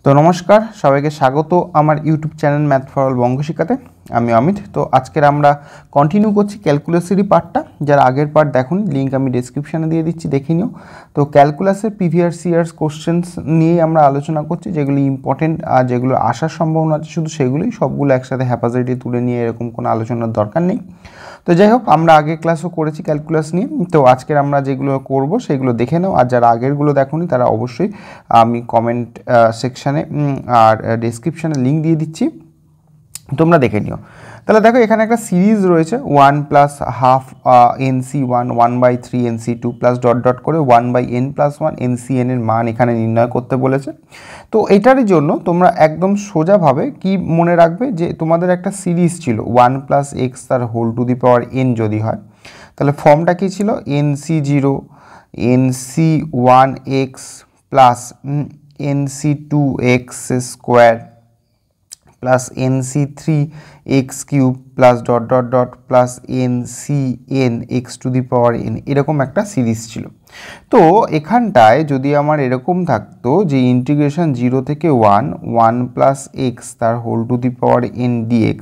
তো নমস্কার সবাইকে স্বাগত আমার YouTube channel math for all Banga শিক্ষাতে। আমি অমিত। তো আজকের আমরা কন্টিনিউ করছি ক্যালকুলাসেরই পার্টটা। যারা আগের পার্ট দেখুন লিঙ্ক আমি ডেসক্রিপশানে দিয়ে দিচ্ছি, দেখে নিও। তো ক্যালকুলাসের প্রিভিয়াস ইয়ার্স কোশ্চেন্স নিয়েই আমরা আলোচনা করছি, যেগুলি ইম্পর্টেন্ট আর যেগুলো আসার সম্ভাবনা আছে শুধু সেগুলোই, সবগুলো একসাথে হ্যাপাজাইটি তুলে নিয়ে এরকম কোনো আলোচনার দরকার নেই। তো যাই হোক, আমরা আগের ক্লাসও করেছি ক্যালকুলাস নিয়ে, তো আজকের আমরা যেগুলো করব সেগুলো দেখে নাও। আর যারা আগেরগুলো দেখোনি তারা অবশ্যই আমি কমেন্ট সেকশানে আর ডেসক্রিপশানে লিঙ্ক দিয়ে দিচ্ছি, তোমরা দেখে নিও। তাহলে দেখো এখানে একটা সিরিজ রয়েছে 1 plus half NC1 1/3 NC2 plus dot dot করে 1/n+1 NCn এর মান এখানে নির্ণয় করতে বলেছে। তো এটারই জন্য তোমরা একদম সোজাভাবে কি মনে রাখবে যে তোমাদের একটা সিরিজ ছিল 1 প্লাস এক্স তার whole to the power n যদি হয়, তাহলে ফর্মটা কি ছিল NC0 NC1x plus NC2x square plus NC3x³ plus dot dot dot plus NCn x to the power n, এরকম একটা সিরিজ ছিল। তো এখানটায় যদি আমার এরকম থাকতো যে ইন্টিগ্রেশন 0 থেকে 1 প্লাস এক্স তার whole to the power n dx,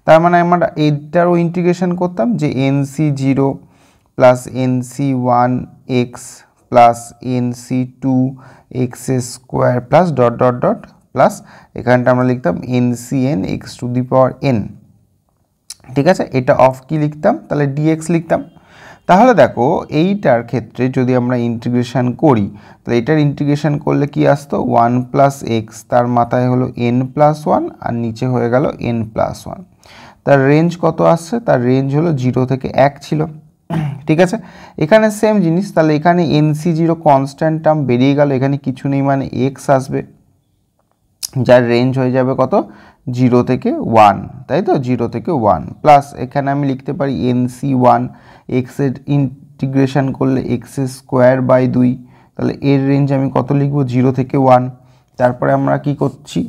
তার মানে আমরা এটারও ইন্টিগ্রেশন করতাম যে NC0 plus NC1x plus NC2x square plus dot dot dot plus এখানটা আমরা লিখতাম NCn x to the power n। ঠিক আছে, এটা অফ কি লিখতাম, তাহলে dx লিখতাম। তাহলে দেখো এইটার ক্ষেত্রে যদি আমরা ইন্টিগ্রেশন করি, তাহলে এটার ইন্টিগ্রেশন করলে কি আসতো 1 প্লাস এক্স, তার মাথায় হলো n+1 আর নিচে হয়ে গেল n+1। তার রেঞ্জ কত আসছে, তার রেঞ্জ হলো 0 থেকে 1 ছিল। ঠিক আছে, এখানে সেম জিনিস, তাহলে এখানে NC0 কনস্ট্যান্ট টার্ম বেরিয়ে গেল, এখানে কিছু নেই মানে x আসবে, যার রেঞ্জ হয়ে যাবে কত 0 থেকে 1, তাই তো 0 থেকে 1 প্লাস এখানে আমি লিখতে পারি NC1 x এর ইন্টিগ্রেশন করলে x²/2, তাহলে এর রেঞ্জ আমি কত লিখব 0 থেকে 1। তারপরে আমরা কি করছি,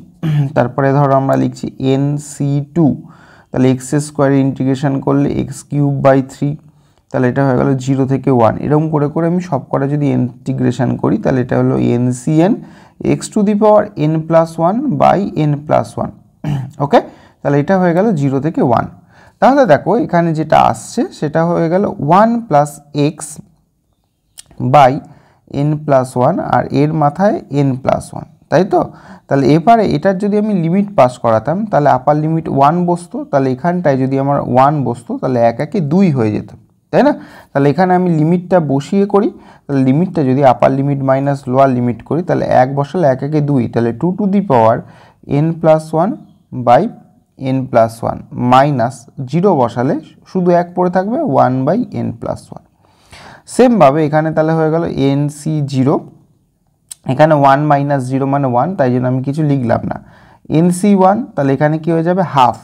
তারপরে ধরো আমরা লিখছি NC2, তাহলে x² ইন্টিগ্রেশন করলে x³/3, তাহলে এটা হয়ে গেল 0 থেকে 1। এরকম করে করে আমি সব কটা যদি ইন্টিগ্রেশন করি তাহলে এটা হলো NCn x to the power n+1/n+1। ওকে, তাহলে এটা হয়ে গেল 0 থেকে 1। তাহলে দেখো এখানে যেটা আসছে সেটা হয়ে গেল 1 প্লাস এক্স বাই n+1 আর এর মাথায় n+1, তাই তো। তাহলে এবারে এটার যদি আমি লিমিট পাস করাতাম তাহলে আপার লিমিট 1 বসতো, তাহলে এখানটায় যদি আমার 1 বসতো তাহলে 1 একে 2 হয়ে যেত, তাই না। তাহলে এখানে আমি লিমিটটা বসিয়ে করি, তাহলে লিমিটটা যদি আপার লিমিট মাইনাস লোয়ার লিমিট করি তাহলে 1 বসালে 1 একে 2, তাহলে 2 two the power n+1/n+1 minus 0 বসালে শুধু 1 পড়ে থাকবে 1/n+1। সেমভাবে এখানে তাহলে হয়ে গেল NC0, এখানে 1 মাইনাস 0 মানে 1, তাই জন্য আমি কিছু লিখলাম না। NC1 তাহলে এখানে কি হয়ে যাবে হাফ,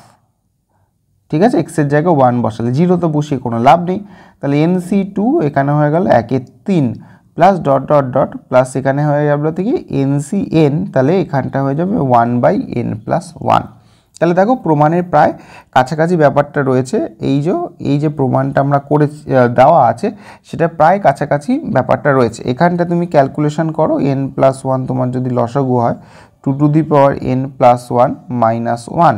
ঠিক আছে, এক্সের জায়গায় 1 বসালে, 0 তো বসিয়ে কোনো লাভ নেই। তাহলে NC2 এখানে হয়ে গেল 1/3 plus dot dot dot plus এখানে হয়ে যাবে থেকে NCn, তাহলে এখানটা হয়ে যাবে 1/n+1। তাহলে দেখো প্রমাণের প্রায় কাছাকাছি ব্যাপারটা রয়েছে, এই যে প্রমাণটা আমরা করে দেওয়া আছে সেটা প্রায় কাছাকাছি ব্যাপারটা রয়েছে। এখানটা তুমি ক্যালকুলেশন করো, n+1 তোমার যদি লসাগু হয় 2 two the power n+1 minus 1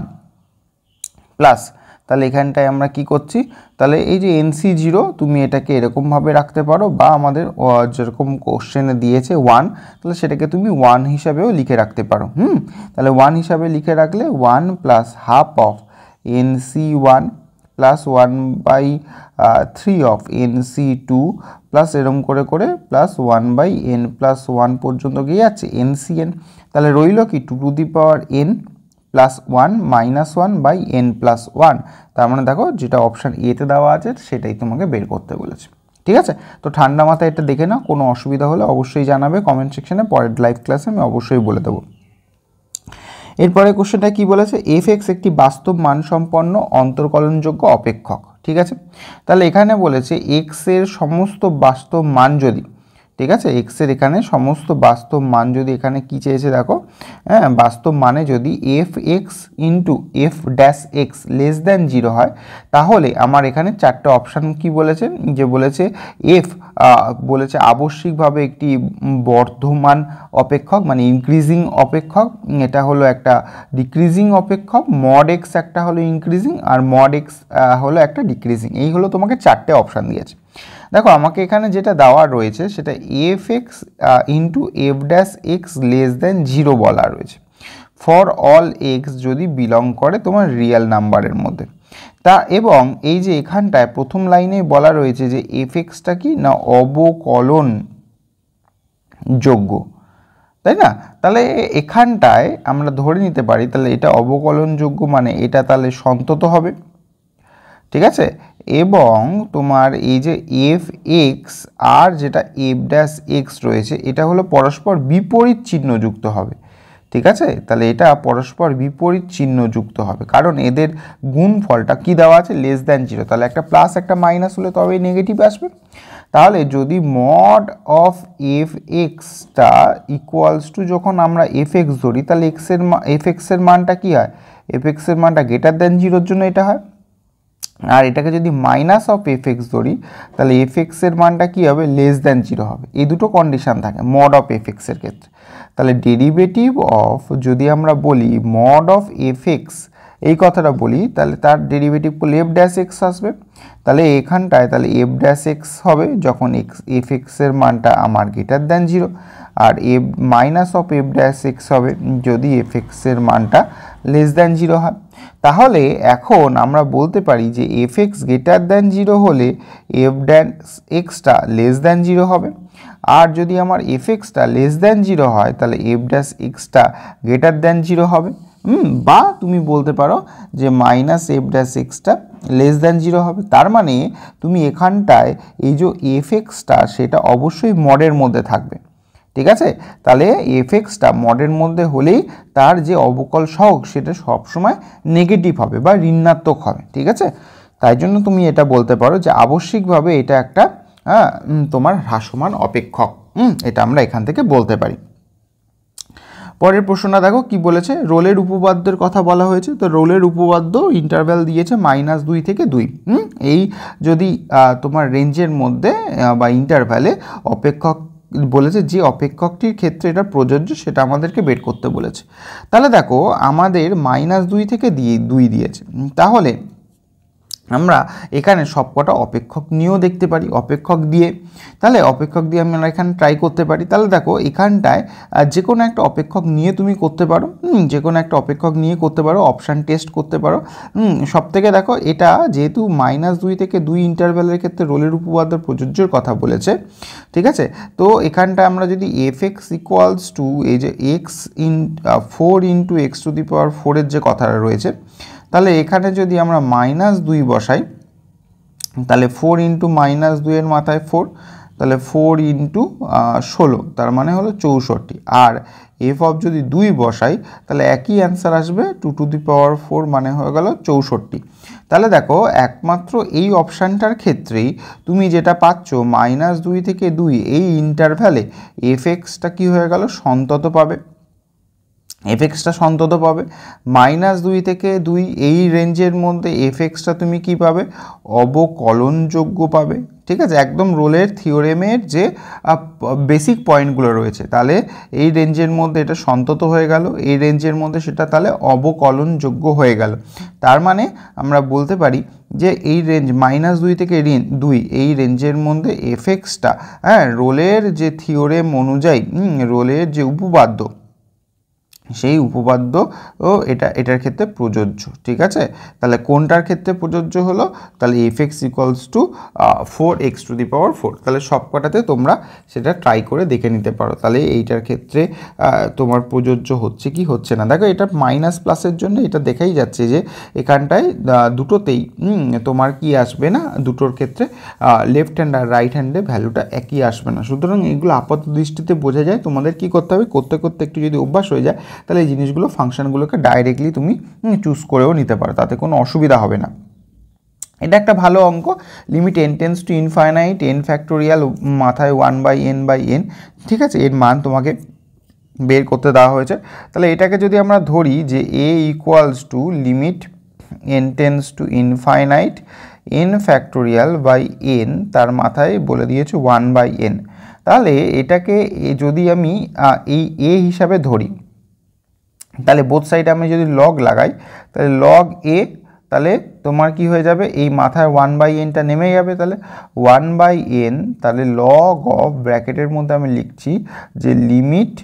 plus, তাহলে এখানটায় আমরা কি করছি, তাহলে এই যে NC0 তুমি এটাকে এরকমভাবে রাখতে পারো বা আমাদের যেরকম কোশ্চেনে দিয়েছে 1, তাহলে সেটাকে তুমি 1 হিসাবেও লিখে রাখতে পারো। তাহলে 1 হিসাবে লিখে রাখলে 1 plus half of NC1 plus 1/3 of NC2 plus এরকম করে করে প্লাস 1/n+1 পর্যন্ত গিয়ে যাচ্ছে NCn। তাহলে রইল কি 2 two the power n+1 minus 1/n+1। তার মানে দেখো যেটা অপশান এতে দেওয়া আছে সেটাই তোমাকে বের করতে বলেছে। ঠিক আছে, তো ঠান্ডা মাথায় এটা দেখে নাও, কোনো অসুবিধা হলে অবশ্যই জানাবে কমেন্ট সেকশনে, পরের লাইভ ক্লাসে আমি অবশ্যই বলে দেবো। এরপরে কোশ্চেনটা কি বলেছে, f(x) একটি বাস্তব মানসম্পন্ন অন্তর্কলনযোগ্য অপেক্ষক। ঠিক আছে, তাহলে এখানে বলেছে x এর সমস্ত বাস্তব মান যদি, ঠিক আছে, এক্সের এখানে সমস্ত বাস্তব মান যদি এখানে কি চেয়েছে দেখো, হ্যাঁ বাস্তব মানে যদি F x into F dash x less than 0 হয়, তাহলে আমার এখানে চারটে অপশান কি বলেছে, যে বলেছে এফ বলেছে আবশ্যিকভাবে একটি বর্ধমান অপেক্ষক মানে ইনক্রিজিং অপেক্ষক, এটা হলো একটা ডিক্রিজিং অপেক্ষক, মড এক্স একটা হলো ইনক্রিজিং আর মড এক্স হলো একটা ডিক্রিজিং। এই হলো তোমাকে চারটে অপশান দিয়েছে। দেখো আমাকে এখানে যেটা দেওয়া রয়েছে সেটা F x into F dash x less than 0 বলা রয়েছে ফর অল এক্স যদি বিলং করে তোমার রিয়েল নাম্বারের মধ্যে। তা এবং এই যে এখানটায় প্রথম লাইনে বলা রয়েছে যে এফ এক্সটা কি না অবকলন যোগ্য, তাই না? তাহলে এখানটায় আমরা ধরে নিতে পারি তাহলে এটা অবকলনযোগ্য মানে এটা তাহলে সন্তত হবে, ঠিক আছে। এবং তোমার এই যে এফ এক্স আর যেটা এফ ড্যাশ এক্স রয়েছে এটা হলো পরস্পর বিপরীত চিহ্নযুক্ত হবে, ঠিক আছে। তাহলে এটা পরস্পর বিপরীত চিহ্নযুক্ত হবে কারণ এদের গুণফলটা কি দেওয়া আছে লেস দ্যান 0, তাহলে একটা প্লাস একটা মাইনাস হলে তবেই নেগেটিভ আসবে। তাহলে যদি mod of F extra equals to যখন আমরা এফ এক্স ধরি তাহলে এফ এক্সের মানটা কী হয়, এফ এক্সের মানটা গ্রেটার দ্যান 0-র জন্য এটা হয়। আর এটাকে যদি মাইনাস অফ এফ এক্স ধরি তাহলে এফ এক্সের মানটা কী হবে লেস দ্যান 0 হবে। এই দুটো কন্ডিশান থাকে মড অফ এফ এক্সের ক্ষেত্রে। তাহলে ডেরিভেটিভ অফ যদি আমরা বলি মড অফ এফ এক্স এই কথাটা বলি তাহলে তার ডেরিভেটিভ করলে এফ ড্যাশ এক্স আসবে। তাহলে এখানটায় তাহলে এফ ড্যাশ এক্স হবে যখন এফ এক্সের মানটা আমার গ্রেটার দ্যান 0, আর F minus of F dash x হবে যদি এফ এক্সের মানটা লেস দ্যান 0 হয়। তাহলে এখন আমরা বলতে পারি যে এফ এক্স গ্রেটার দ্যান 0 হলে F dash extra less than 0 হবে, আর যদি আমার এফ এক্সটা লেস দ্যান 0 হয় তাহলে F dash extra greater than 0 হবে। বা তুমি বলতে পারো যে minus F dash extra less than 0 হবে। তার মানে তুমি এখানটায় এই যে এফ এক্সটা সেটা অবশ্যই মডের মধ্যে থাকবে, ঠিক আছে। তাহলে এফ এক্সটা মডের মধ্যে হলেই তার যে অবকল সহগ সেটা সবসময় নেগেটিভ হবে বা ঋণাত্মক হবে, ঠিক আছে। তাই জন্য তুমি এটা বলতে পারো যে আবশ্যিকভাবে এটা একটা তোমার হ্রাসমান অপেক্ষক, এটা আমরা এখান থেকে বলতে পারি। পরের প্রশ্নটা দেখো কি বলেছে, রোলের উপপাদ্যের কথা বলা হয়েছে। তো রোলের উপপাদ্য ইন্টারভ্যাল দিয়েছে -2 থেকে 2। এই যদি তোমার রেঞ্জের মধ্যে বা ইন্টারভ্যালে অপেক্ষক বলেছে যে অপেক্ষকটির ক্ষেত্রে এটা প্রযোজ্য সেটা আমাদেরকে বের করতে বলেছে। তাহলে দেখো আমাদের -2 থেকে 2 দিয়েছে, তাহলে আমরা এখানে সবকটা অপেক্ষক নিয়েও দেখতে পারি অপেক্ষক দিয়ে। তাহলে অপেক্ষক দিয়ে আমরা এখানে ট্রাই করতে পারি। তাহলে দেখো এখানটায় যে কোনো একটা অপেক্ষক নিয়ে তুমি করতে পারো, যে কোনো একটা অপেক্ষক নিয়ে করতে পারো, অপশান টেস্ট করতে পারো। সব থেকে দেখো এটা যেহেতু -2 থেকে 2 ইন্টারভ্যালের ক্ষেত্রে রোলের উপপাদ্য প্রযোজ্যর কথা বলেছে, ঠিক আছে। তো এখানটায় আমরা যদি এফ এক্স ইকুয়ালস টু এই যে x 4 into x to the power 4-এর যে কথাটা রয়েছে, তাহলে এখানে যদি আমরা -2 বসাই তাহলে 4 ইন্টু -2-এর মাথায় 4, তাহলে 4 ইন্টু 16 তার মানে হলো 64। আর এফ অফ যদি 2 বসাই তাহলে একই অ্যান্সার আসবে 2 টু দি পাওয়ার 4 মানে হয়ে গেল 64। তাহলে দেখো একমাত্র এই অপশানটার ক্ষেত্রেই তুমি যেটা পাচ্ছ -2 থেকে 2 এই ইন্টারভ্যালে এফ এক্সটা কী হয়ে গেল সন্তত পাবে, এফ এক্সটা সন্তত পাবে। -2 থেকে 2 এই রেঞ্জের মধ্যে এফ এক্সটা তুমি কি পাবে অবকলনযোগ্য পাবে, ঠিক আছে। একদম রোলের থিওরেমের যে বেসিক পয়েন্টগুলো রয়েছে, তাহলে এই রেঞ্জের মধ্যে এটা সন্তত হয়ে গেল, এই রেঞ্জের মধ্যে সেটা তাহলে অবকলনযোগ্য হয়ে গেল। তার মানে আমরা বলতে পারি যে এই রেঞ্জ -2 থেকে 2 এই রেঞ্জের মধ্যে এফ এক্সটা রোলের যে থিওরেম অনুযায়ী রোলের যে উপপাদ্য সেই উপপাদ্য এটার ক্ষেত্রে প্রযোজ্য, ঠিক আছে। তাহলে কোনটার ক্ষেত্রে প্রযোজ্য হলো, তাহলে f x equals to 4x to the power 4। তাহলে সবকটাতে তোমরা সেটা ট্রাই করে দেখে নিতে পারো তাহলে এইটার ক্ষেত্রে তোমার প্রযোজ্য হচ্ছে কি হচ্ছে না। দেখো এটা মাইনাস প্লাসের জন্য এটা দেখাই যাচ্ছে যে এখানটায় দুটোতেই তোমার কি আসবে না, দুটোর ক্ষেত্রে লেফট হ্যান্ড আর রাইট হ্যান্ডে ভ্যালুটা একই আসবে না। সুতরাং এগুলো আপাত দৃষ্টিতে বোঝা যায়, তোমাদের কি করতে হবে করতে করতে একটু যদি অভ্যাস হয়ে যায় তাহলে এই জিনিসগুলো ফাংশনগুলোকে ডাইরেক্টলি তুমি চুজ করেও নিতে পারো, তাতে কোনো অসুবিধা হবে না। এটা একটা ভালো অঙ্ক, limit n tends to infinite n factorial মাথায় 1/n/n, ঠিক আছে, এর মান তোমাকে বের করতে দেওয়া হয়েছে। তাহলে এটাকে যদি আমরা ধরি যে a equals to limit n tends to infinite n factorial by n, তার মাথায় বলে দিয়েছে 1/n। তাহলে এটাকে যদি আমি এই a হিসাবে ধরি, তাহলে বোথ সাইডে আমি যদি লগ লাগাই, তাহলে লগ a, তাহলে তোমার কি হয়ে যাবে, এই মাথায় 1/nটা নেমে যাবে, তাহলে 1/n, তাহলে লগ অফ ব্র্যাকেটের মধ্যে আমি লিখছি যে লিমিট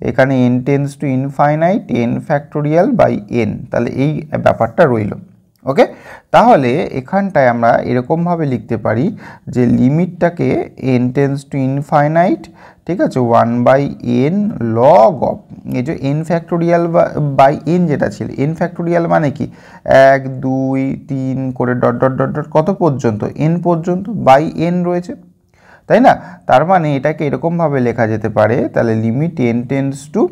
এখানে n tends to infinite n factorial by n, তাহলে এই ব্যাপারটা রইল। ওকে, তাহলে এখানটায় আমরা এরকমভাবে লিখতে পারি যে লিমিটটাকে n টেন্স টু ইনফাইনাইট, ঠিক আছে, 1/n লগ অফ এই যে n ফ্যাক্টোরিয়াল বাই n যেটা ছিল, n ফ্যাক্টোরিয়াল মানে কি 1 2 3 করে ডট ডট ডট ডট কত পর্যন্ত, n পর্যন্ত, বাই n রয়েছে, তাই না? তার মানে এটাকে এরকমভাবে লেখা যেতে পারে, তাহলে limit n tends to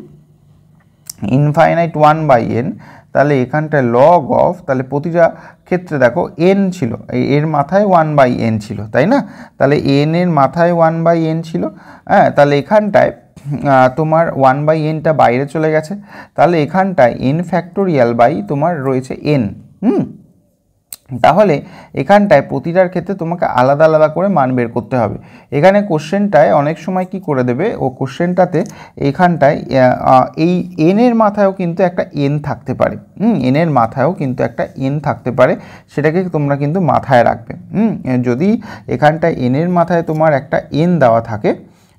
infinite 1/n, তাহলে এখানটায় লগ অফ, তাহলে প্রতিটা ক্ষেত্রে দেখো n ছিল, এর মাথায় 1/n ছিল, তাই না? তাহলে n এর মাথায় 1/n ছিল, হ্যাঁ, তাহলে এখানটায় তোমার 1/nটা বাইরে চলে গেছে, তাহলে এখানটায় n ফ্যাক্টোরিয়াল বাই তোমার রয়েছে n। তাহলে এখানটায় প্রতিটার ক্ষেত্রে তোমাকে আলাদা আলাদা করে মান বের করতে হবে। এখানে কোশ্চেনটায় অনেক সময় কি করে দেবে, ও কোশ্চেনটাতে এখানটায় এই n এর মাথায়ও কিন্তু একটা n থাকতে পারে, n এর মাথায়ও কিন্তু একটা n থাকতে পারে, সেটাকে তোমরা কিন্তু মাথায় রাখবে। যদি এখানটায় n এর মাথায় তোমার একটা n দেওয়া থাকে,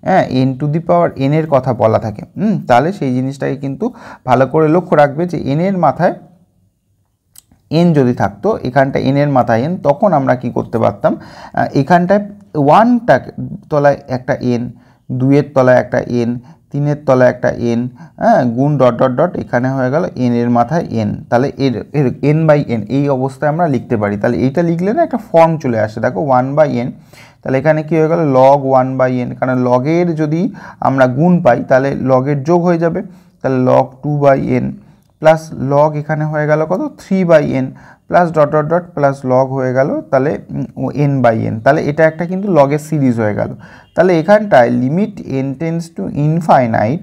হ্যাঁ, n two the power n এর কথা বলা থাকে, তাহলে সেই জিনিসটাকে কিন্তু ভালো করে লক্ষ্য রাখবে যে n এর মাথায় n যদি থাকতো, এখানটা n এর মাথায় n, তখন আমরা কি করতে পারতাম, এখানটায় 1টা তলায় একটা n, 2-এর তলায় একটা n, 3-এর তলায় একটা n, হ্যাঁ, গুণ ডট ডট ডট, এখানে হয়ে গেল n এর মাথায় n, তাহলে এর n/n এই অবস্থায় আমরা লিখতে পারি। তাহলে এইটা লিখলে না একটা ফর্ম চলে আসে, দেখো 1/n, তাহলে এখানে কি হয়ে গেল লগ 1/n, কারণ লগের যদি আমরা গুণ পাই তাহলে লগের যোগ হয়ে যাবে, তাহলে লগ 2/n প্লাস লগ এখানে হয়ে গেল কত 3/n plus dot dot dot plus log হয়ে গেল, তাহলে n/n, তাহলে এটা একটা কিন্তু লগের সিরিজ হয়ে গেল। তাহলে এখানটায় limit n tends to infinite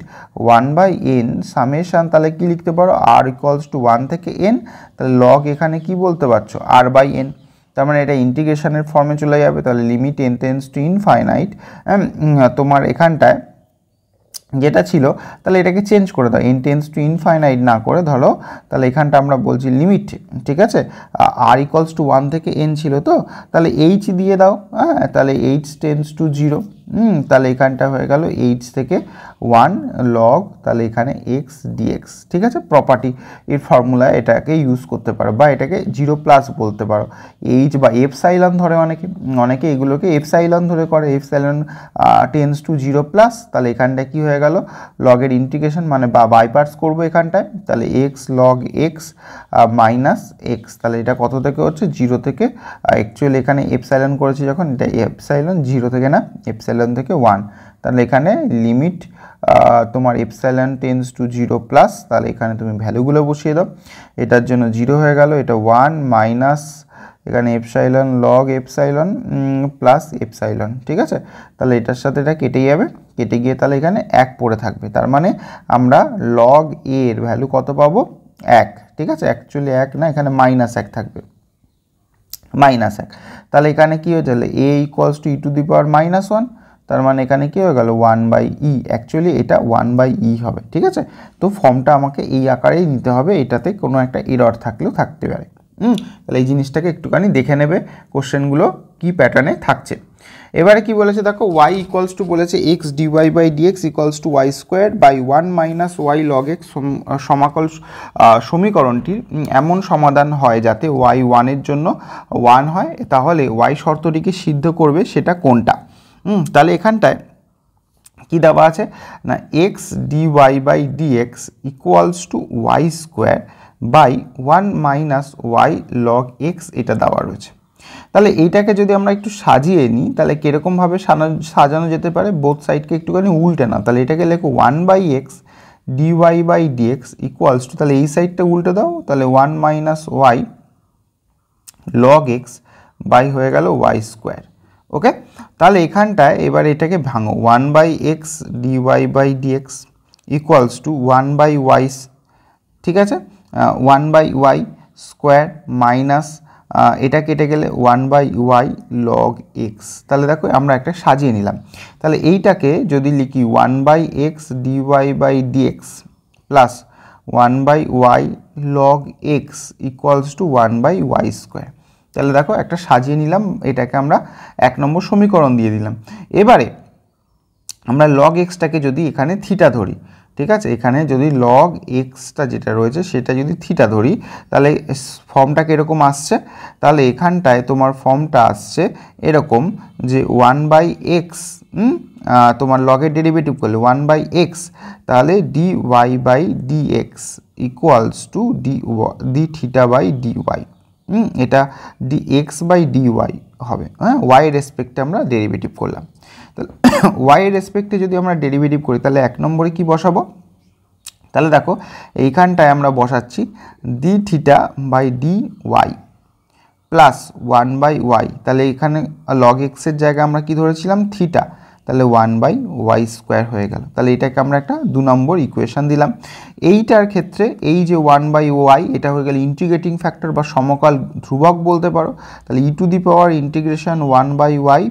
1/n summation, তাহলে কি লিখতে পারো r ইকুয়ালস টু 1 থেকে n, তাহলে লগ এখানে কি বলতে পারছো r/n, তার মানে এটা ইন্টিগ্রেশনের ফর্মে চলে যাবে। তাহলে limit n tends to infinite তোমার এখানটায় যেটা ছিল, তাহলে এটাকে চেঞ্জ করে দাও, n টেন্স টু ইনফাইনাইট না করে ধরো, তাহলে এখানটা আমরা বলছি লিমিট, ঠিক আছে, r ইকুয়ালস টু 1 থেকে n ছিল, তো তাহলে h দিয়ে দাও, হ্যাঁ, তাহলে h টেন্স টু 0, তাহলে এখানটা হয়ে গেল h থেকে 1 লগ, তাহলে এখানে x dx, ঠিক আছে, প্রপার্টি এর ফর্মুলায় এটাকে ইউজ করতে পারো, বা এটাকে 0+ বলতে পারো, h বা এপসাইলন ধরে অনেকে এগুলোকে এপসাইলন ধরে করে, এপসাইলন টেন্স টু 0+, তাহলে এখানটায় কি হয়ে গেল লগের ইন্টিগ্রেশন মানে বা বাইপার্টস করবো এখানটায়, তাহলে x log x minus x, তাহলে এটা কত থেকে হচ্ছে 0 থেকে, অ্যাকচুয়ালি এখানে এপসাইলন করেছি যখন, এটা এপসাইলন 0 থেকে না, এপসাইলন থেকে 1, তাহলে এখানে লিমিট তোমার এপসাইলন টেন্স টু 0+, তাহলে এখানে তুমি ভ্যালুগুলো বসিয়ে দাও, এটার জন্য 0 হয়ে গেল, এটা 1 মাইনাস এখানে epsilon log epsilon plus epsilon, ঠিক আছে, তাহলে এটার সাথে এটা কেটে যাবে, কেটে গিয়ে তাহলে এখানে 1 পড়ে থাকবে, তার মানে আমরা লগ এর ভ্যালু কত পাবো 1, ঠিক আছে, অ্যাকচুয়ালি 1 না, এখানে -1 থাকবে, -1, তাহলে এখানে কি হয়ে যাবে a equals to e to the power -1, তার মানে এখানে কি হয়ে গেল 1/e, অ্যাকচুয়ালি এটা 1/e হবে, ঠিক আছে। তো ফর্মটা আমাকে এই আকারেই নিতে হবে, এটাতে কোনো একটা এরর থাকলেও থাকতে পারে, তাহলে এই জিনিসটাকে একটুখানি দেখে নেবে কোশ্চেনগুলো কি প্যাটার্নে থাকছে। এবারে কি বলেছে দেখো, y ইকুয়ালস টু বলেছে x dy/dx equals to y square by 1 minus y log x সমাকল সমীকরণটির এমন সমাধান হয় যাতে y 1 এর জন্য 1 হয়, তাহলে y শর্তটিকে সিদ্ধ করবে সেটা কোনটা। তাহলে এখানটায় কি দেওয়া আছে না, x dy/dx equals to y square by 1 minus y log x, এটা দেওয়া রয়েছে। তাহলে এইটাকে যদি আমরা একটু সাজিয়ে নিই, তাহলে কীরকমভাবে সাজানো যেতে পারে, বোথ সাইডকে একটুখানি উল্টে না, তাহলে এটাকে লেখো 1/x dy/dx ইকুয়ালস টু, তাহলে এই সাইডটা উল্টে দাও, তাহলে 1 minus y log x by হয়ে গেল ওয়াই স্কোয়ার। ওকে, তাহলে এখানটায় এবার এটাকে ভাঙো, 1/x dy/dx equals two 1/y, ঠিক আছে, 1/y স্কোয়ার মাইনাস এটা কেটে গেলে 1/y log x। তাহলে দেখো আমরা একটা সাজিয়ে নিলাম, তাহলে এইটাকে যদি লিখি 1/x dy/dx plus 1/y log x equals two 1/y square. তাহলে দেখো একটা সাজিয়ে নিলাম, এটাকে আমরা 1 নম্বর সমীকরণ দিয়ে দিলাম। এবারে আমরা log xটাকে যদি এখানে থিটা ধরি, ঠিক আছে, এখানে যদি log xটা যেটা রয়েছে সেটা যদি থিটা ধরি, তাহলে ফর্মটা কীরকম আসছে, তাহলে এখানটায় তোমার ফর্মটা আসছে এরকম যে 1/x, তোমার লগের ডেরিভেটিভ করলে 1/x, তাহলে dy/dx equals two d θ/dy, এটা dx/dy হবে, হ্যাঁ, y রেসপেক্টে আমরা ডেরিভেটিভ করলাম। তাহলে y রেসপেক্টে যদি আমরা ডেরিভেটিভ করি তাহলে 1 নম্বরে কি বসাবো, তাহলে দেখো এইখানটায় আমরা বসাচ্ছি dθ/dy প্লাস 1/y, তাহলে এখানে log x এর জায়গায় আমরা কি ধরেছিলাম থিটা, তাহলে 1/y স্কোয়ার হয়ে গেল। তাহলে এটাকে আমরা একটা 2 নম্বর ইকুয়েশন দিলাম। এইটার ক্ষেত্রে এই যে 1/y এটা হয়ে গেল ইন্টিগ্রেটিং ফ্যাক্টর বা সমকাল ধ্রুবক বলতে পারো, তাহলে e to the power integration 1/y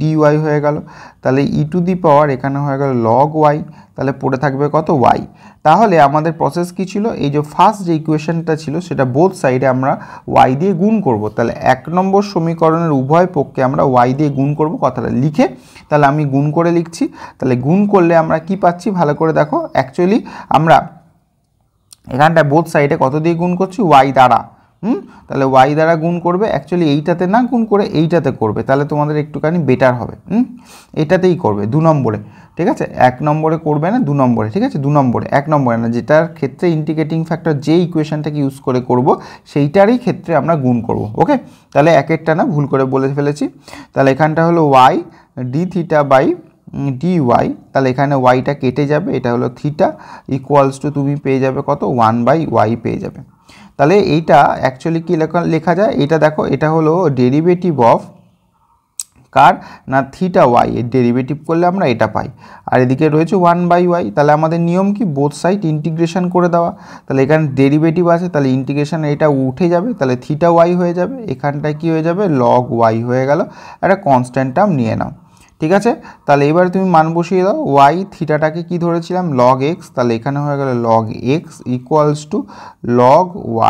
dy হয়ে গেল, তাহলে ই টু দি পাওয়ার এখানে হয়ে গেল log y, তাহলে পড়ে থাকবে কত y। তাহলে আমাদের প্রসেস কি ছিল, এই যে ফার্স্ট যে ইকুয়েশনটা ছিল সেটা বোথ সাইডে আমরা y দিয়ে গুণ করব, তাহলে 1 নম্বর সমীকরণের উভয় পক্ষে আমরা y দিয়ে গুণ করব, কথাটা লিখে তাহলে আমি গুণ করে লিখছি। তাহলে গুণ করলে আমরা কি পাচ্ছি ভালো করে দেখো, অ্যাকচুয়ালি আমরা এখানটা বোথ সাইডে কত দিয়ে গুণ করছি, y দ্বারা, তাহলে y দ্বারা গুণ করবে, অ্যাকচুয়ালি এইটাতে না গুণ করে এইটাতে করবে, তাহলে তোমাদের একটুখানি বেটার হবে, এটাতেই করবে 2 নম্বরে, ঠিক আছে, 1 নম্বরে করবে না 2 নম্বরে, ঠিক আছে, 2 নম্বরে, 1 নম্বরে না, যেটার ক্ষেত্রে ইন্টিগ্রেটিং ফ্যাক্টর যে ইকুয়েশনটাকে ইউজ করে করব সেইটারই ক্ষেত্রে আমরা গুণ করব। ওকে, তাহলে একেরটা না ভুল করে বলে ফেলেছি, তাহলে এখানটা হলো y dθ/dy, তাহলে এখানে yটা কেটে যাবে, এটা হলো থিটা ইকুয়ালস টু তুমি পেয়ে যাবে কত 1/y পেয়ে যাবে। তাহলে এইটা অ্যাকচুয়ালি কি লেখা যায়, এটা দেখো এটা হলো ডেরিভেটিভ অফ কার না থিটা y, এর ডেরিভেটিভ করলে আমরা এটা পাই, আর এদিকে রয়েছে 1/y, তাহলে আমাদের নিয়ম কি বোথ সাইড ইন্টিগ্রেশন করে দেওয়া, তাহলে এখানে ডেরিভেটিভ আছে তাহলে ইন্টিগ্রেশন এটা উঠে যাবে, তাহলে থিটা y হয়ে যাবে, এখানটায় কি হয়ে যাবে log y হয়ে গেল, একটা কনস্ট্যান্ট টার্ম নিয়ে নাও, ঠিক আছে। তাহলে এবার তুমি মান বসিয়ে দাও, y থিটাটাকে কি ধরেছিলাম log x, তাহলে এখানে হয়ে গেল log x equals two log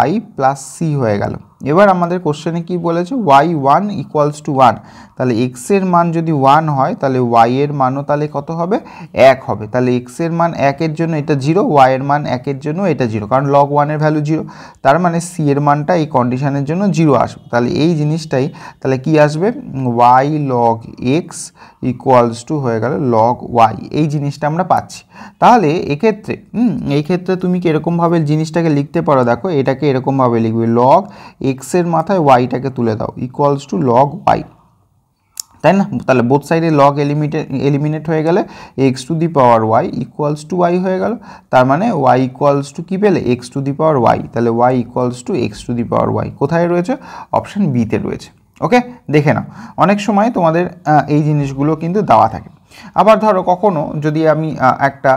y plus c হয়ে গেল। এবার আমাদের কোশ্চেনে কি বলেছে y1 ইকুয়ালস টু 1, তাহলে x এর মান যদি 1 হয় তাহলে y এর মানও তাহলে কত হবে 1 হবে, তাহলে x এর মান 1 এর জন্য এটা 0, y এর মান 1 এর জন্য এটা 0, কারণ log 1 এর ভ্যালু 0, তার মানে c এর মানটা এই কন্ডিশনের জন্য 0 আসবে, তাহলে এই জিনিসটাই তাহলে কি আসবে y log x equals two হয়ে গেল log y, এই জিনিসটা আমরা পাচ্ছি। তাহলে এক্ষেত্রে এই ক্ষেত্রে তুমি কি এরকমভাবে জিনিসটাকে লিখতে পারো, দেখো এটাকে এরকমভাবে লিখবে log x এর মাথায় yটাকে তুলে দাও ইকুয়ালস টু log y, তাই না, তাহলে বোথ সাইডে log এলিমিনেট হয়ে গেলে x to the power y equals to y হয়ে গেল, তার মানে y ইকুয়ালস টু কী পেলে x to the power y, তাহলে y equals two x to the power y কোথায় রয়েছে, অপশান বিতে রয়েছে। ওকে, দেখে নাও, অনেক সময় তোমাদের এই জিনিসগুলো কিন্তু দেওয়া থাকে। আবার ধরো কখনো যদি আমি একটা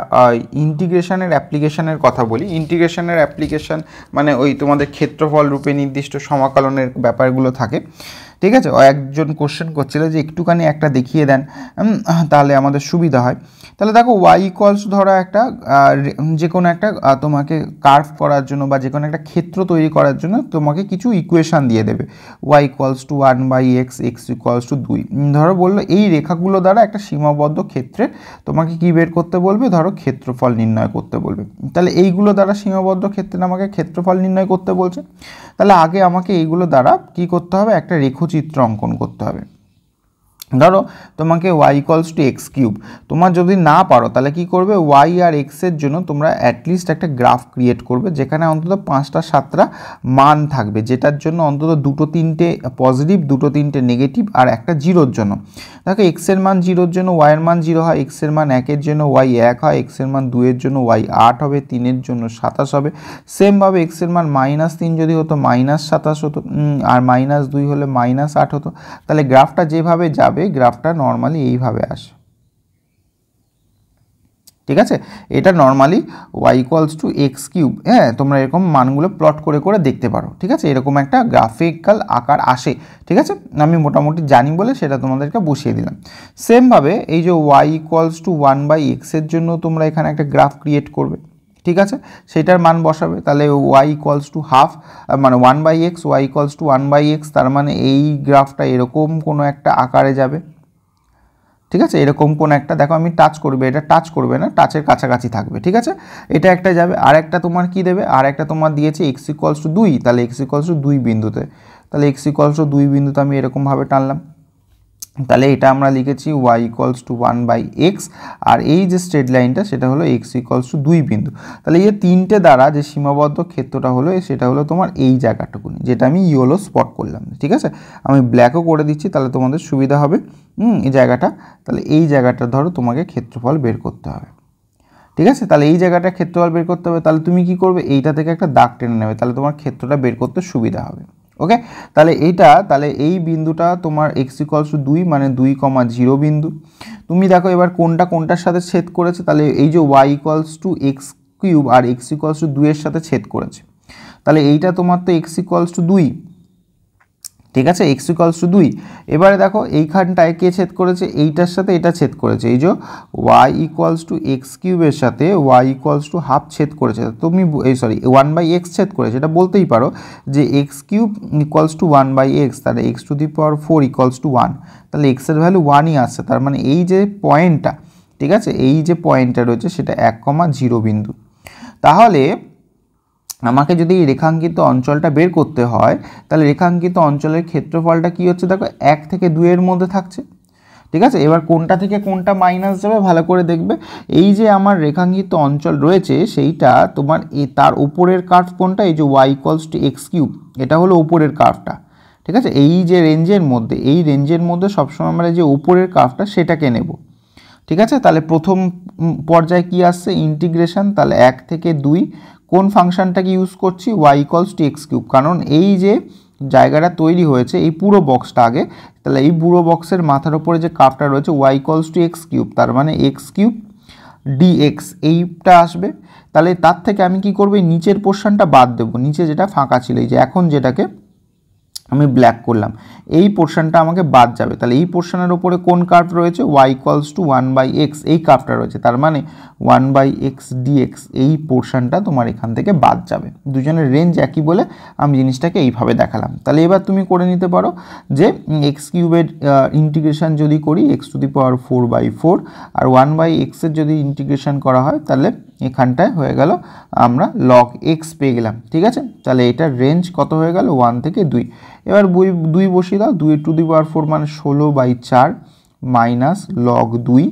ইন্টিগ্রেশনের অ্যাপ্লিকেশনের কথা বলি, ইন্টিগ্রেশনের অ্যাপ্লিকেশন মানে ওই তোমাদের ক্ষেত্রফল রূপে নির্দিষ্ট সমাকলনের ব্যাপারগুলো থাকে, ঠিক আছে, একজন কোশ্চেন করছিল যে একটুখানি একটা দেখিয়ে দেন তাহলে আমাদের সুবিধা হয়। তাহলে দেখো y ইকুয়ালস ধরো একটা যে কোনো একটা তোমাকে কার্ভ করার জন্য বা যে কোনো একটা ক্ষেত্র তৈরি করার জন্য তোমাকে কিছু ইকুয়েশান দিয়ে দেবে, y equals two 1/x, x equals to 2, ধরো বললো এই রেখাগুলো দ্বারা একটা সীমাবদ্ধ ক্ষেত্রে তোমাকে কি বের করতে বলবে, ধরো ক্ষেত্রফল নির্ণয় করতে বলবে, তাহলে এইগুলো দ্বারা সীমাবদ্ধ ক্ষেত্রে আমাকে ক্ষেত্রফল নির্ণয় করতে বলছে, তাহলে আগে আমাকে এইগুলো দ্বারা কি করতে হবে, একটা রেখচিত্র অঙ্কন করতে হবে। ধরো তোমাকে y equals to x cube, তোমার যদি না পারো তাহলে কি করবে, y আর x এর জন্য তোমরা অ্যাটলিস্ট একটা গ্রাফ ক্রিয়েট করবে যেখানে অন্তত 5টা 7টা মান থাকবে, যেটার জন্য অন্তত 2টো 3টে পজিটিভ 2টো 3টে নেগেটিভ আর একটা জিরোর জন্য। দেখো x এর মান 0-র জন্য y এর মান 0 হয়, x এর মান 1-এর জন্য y 1 হয়, x এর মান 2-এর জন্য y 8 হবে, 3-এর জন্য 27 হবে। সেমভাবে x এর মান -3 যদি হতো -27 হতো, আর -2 হলে -8 হতো। তাহলে গ্রাফটা যেভাবে যাবে গ্রাফটা নর্মালি এইভাবে আসে, ঠিক আছে। এটা normally y equals to x cube, হ্যাঁ তোমরা এরকম মানগুলো প্লট করে করে দেখতে পারো, ঠিক আছে। এরকম একটা গ্রাফিক্যাল আকার আসে, ঠিক আছে। আমি মোটামুটি জানি বলে সেটা তোমাদেরকে বসিয়ে দিলাম। সেমভাবে এই যে y ইকুয়ালস টু 1/x এর জন্য তোমরা এখানে একটা গ্রাফ ক্রিয়েট করবে, ঠিক আছে, সেটার মান বসাবে। তাহলে y ইকুয়ালস টু হাফ, মানে 1/x, y equals two 1/x, তার মানে এই গ্রাফটা এরকম কোনো একটা আকারে যাবে, ঠিক আছে। এরকম কোন একটা, দেখো আমি টাচ করবে, এটা টাচ করবে না, টাচের কাছাকাছি থাকবে, ঠিক আছে। এটা একটা যাবে, আর একটা তোমার কি দেবে, আর একটা তোমার দিয়েছে x ইকুয়ালস টু 2, তাহলে x ইকুয়ালস টু 2 বিন্দুতে, তাহলে x ইকুয়ালস টু 2 বিন্দুতে আমি এরকমভাবে টানলাম। তাহলে এটা আমরা লিখেছি y ইকুয়ালস টু 1/x, আর এই যে স্ট্রেট লাইনটা সেটা হলো x ইকুয়ালস টু 2 বিন্দু। তাহলে এই তিনটে দ্বারা যে সীমাবদ্ধ ক্ষেত্রটা হলো সেটা হলো তোমার এই জায়গাটুকুনি, যেটা আমি ইয়েলো স্পট করলাম, ঠিক আছে। আমি ব্ল্যাকও করে দিচ্ছি তাহলে তোমাদের সুবিধা হবে। এই জায়গাটা, তাহলে এই জায়গাটা ধরো তোমাকে ক্ষেত্রফল বের করতে হবে, ঠিক আছে। তাহলে এই জায়গাটা ক্ষেত্রফল বের করতে হবে, তাহলে তুমি কি করবে, এইটা থেকে একটা দাগ টেনে নেবে, তাহলে তোমার ক্ষেত্রটা বের করতে সুবিধা হবে। ওকে, তাহলে এইটা, তাহলে এই বিন্দুটা তোমার x ইকুয়ালস টু 2 মানে 2,0 বিন্দু। তুমি দেখো এবার কোনটা কোনটার সাথে ছেদ করেছে, তাহলে এই যে y equals to x cube আর x ইকুয়ালস টু 2 এর সাথে ছেদ করেছে, তাহলে এইটা তোমার তো x ইকুয়ালস টু 2, ঠিক আছে, x ইকুয়ালস টু 2। এবারে দেখো এইখানটায় কে ছেদ করেছে, এইটার সাথে এটা ছেদ করেছে, এই যে y ইকুয়ালস টু এক্স কিউবের সাথে y ইকুয়ালস টু হাফ ছেদ করেছে, তুমি এই সরি 1/x ছেদ করেছে, এটা বলতেই পারো যে x cube equals to 1/x, তাহলে x to the power 4 equals to 1, তাহলে x এর ভ্যালু 1ই আসছে। তার মানে এই যে পয়েন্টটা, ঠিক আছে, এই যে পয়েন্টটা রয়েছে সেটা 1,0 বিন্দু। তাহলে আমাকে যদি এই রেখাঙ্কিত অঞ্চলটা বের করতে হয় তাহলে রেখাঙ্কিত অঞ্চলের ক্ষেত্রফলটা কি হচ্ছে, দেখো 1 থেকে 2 এর মধ্যে থাকছে, ঠিক আছে। এবার কোনটা থেকে কোনটা মাইনাস যাবে ভালো করে দেখবে, এই যে আমার রেখাঙ্কিত অঞ্চল রয়েছে সেইটা তোমার তার উপরের কার্ভ কোনটা, এই যে y equals to x cube, এটা হলো উপরের কার্ভটা, ঠিক আছে। এই যে রেঞ্জের মধ্যে, এই রেঞ্জের মধ্যে সবসময় আমরা যে উপরের কার্ভটা সেটাকে নেব, ঠিক আছে। তাহলে প্রথম পর্যায়ে কি আসছে, ইন্টিগ্রেশন, তাহলে 1 থেকে 2, কোন ফাংশনটাকে ইউজ করছি, y equals to x cube, কারণ এই যে জায়গাটা তৈরি হয়েছে এই পুরো বক্সটা আগে, তাহলে এই পুরো বক্সের মাথার উপরে যে কার্ভটা রয়েছে y equals to x cube, তার মানে এক্স কিউব dx এইটা আসবে। তাহলে তার থেকে আমি কি করব, নিচের পোর্শনটা বাদ দেবো, নিচে যেটা ফাঁকা ছিল, এই যে এখন যেটাকে আমি ব্ল্যাক করলাম, এই পোর্শনটা আমাকে বাদ যাবে। তাহলে এই পোর্শনের উপরে কোন কার্ভ রয়েছে, y ইকুয়ালস টু 1/x, এই কার্ভটা রয়েছে, তার মানে 1/x dx, এই পোর্শনটা তোমার এখান থেকে বাদ যাবে। দুজনের রেঞ্জ একই বলে আমি জিনিসটাকে এইভাবে দেখালাম। তাহলে এবার তুমি করে নিতে পারো যে এক্স কিউবের ইন্টিগ্রেশন যদি করি x to the power 4/4, R 1/x এর যদি ইন্টিগ্রেশন করা হয় তাহলে এখানটায় হয়ে গেল আমরা log x পেয়ে গেলাম, ঠিক আছে। তাহলে এটার রেঞ্জ কত হয়ে গেল, 1 থেকে 2। এবার 2 বসিয়ে দাও, 2 টু দি পাওয়ার 4 মানে 16/4 মাইনাস log 2,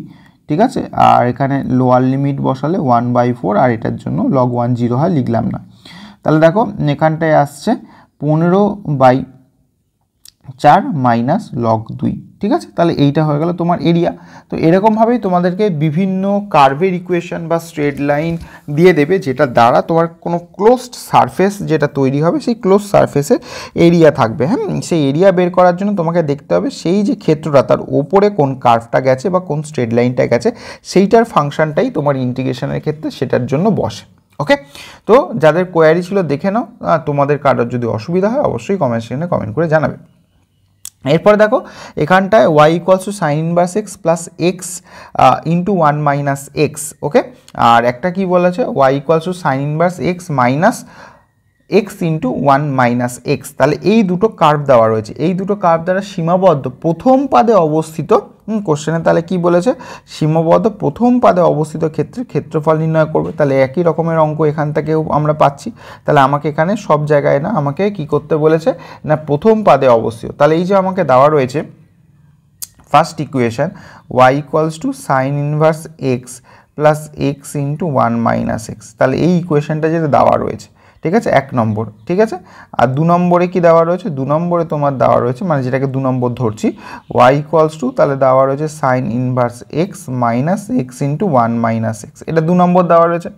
ঠিক আছে। আর এখানে লোয়ার লিমিট বসালে 1/4, আর এটার জন্য log 1 0 হয়, লিখলাম না। তাহলে দেখো এখানটায় আসছে 15/4 মাইনাস log 2, ঠিক আছে। তাহলে এইটা হয়ে গেল তোমার এরিয়া। তো এরকমভাবেই তোমাদেরকে বিভিন্ন কার্ভের ইকুয়েশন বা স্ট্রেট লাইন দিয়ে দেবে, যেটা দ্বারা তোমার কোনো ক্লোজড সারফেস যেটা তৈরি হবে সেই ক্লোজ সারফেসের এরিয়া থাকবে। হ্যাঁ, সেই এরিয়া বের করার জন্য তোমাকে দেখতে হবে সেই যে ক্ষেত্রটা তার ওপরে কোন কার্ভটা গেছে বা কোন স্ট্রেট লাইনটা গেছে সেইটার ফাংশনটাই তোমার ইন্টিগ্রেশনের ক্ষেত্রে সেটার জন্য বসে। ওকে, তো যাদের কোয়ারি ছিল দেখে নাও, তোমাদের কারোর যদি অসুবিধা হয় অবশ্যই কমেন্ট সেকশনে কমেন্ট করে জানাবে। এরপরে দেখো এখানটায় y equals to sine inverse x plus x into 1 minus x. Okay, আর একটা কি বলেছে, y equals to sine inverse x minus x into 1 minus x. তাহলে এই দুটো কার্ভ দেওয়া রয়েছে, এই দুটো কার্ভ দ্বারা সীমাবদ্ধ প্রথম পাদে অবস্থিত, কোশ্চেনে তাহলে কি বলেছে, সীমাবদ্ধ প্রথম পাদে অবস্থিত ক্ষেত্রে ক্ষেত্রফল নির্ণয় করবে। তাহলে একই রকমের অঙ্ক এখান থেকেও আমরা পাচ্ছি। তাহলে আমাকে এখানে সব জায়গায় না, আমাকে কি করতে বলেছে না, প্রথম পাদে অবস্থিত। তাহলে এই যে আমাকে দেওয়া রয়েছে first equation y equals to sine inverse x plus x into 1 minus x, তাহলে এই ইকুয়েশনটা যেটা দেওয়া রয়েছে, ঠিক আছে, 1 নম্বর, ঠিক আছে। আর 2 নম্বরে কি দেওয়া রয়েছে, 2 নম্বরে তোমার দেওয়া রয়েছে, মানে যেটাকে 2 নম্বর ধরছি, y ইকুয়ালস টু, তাহলে দেওয়া রয়েছে sign inverse x minus x into 1 minus x, এটা 2 নম্বর দেওয়া রয়েছে।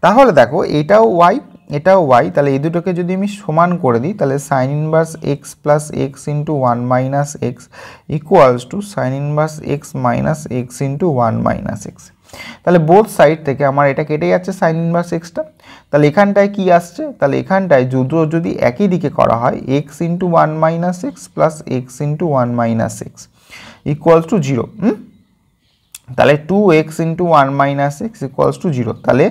তাহলে দেখো এটাও y এটাও y, তাহলে এই দুটোকে যদি আমি সমান করে দিই, তাহলে sign inverse x plus x into 1 minus x equals to sine inverse x minus x into 1 minus x. তাহলে বোথ সাইড থেকে আমার এটা কেটে যাচ্ছে সাইন ইনভার্স এক্সটা, তাহলে এখানটায় কি আসছে, তাহলে এখানটায় যদি একই দিকে করা হয় x into 1 minus x plus x into 1 minus x equals to 0, তাহলে 2x into 1 minus x equals to 0, তাহলে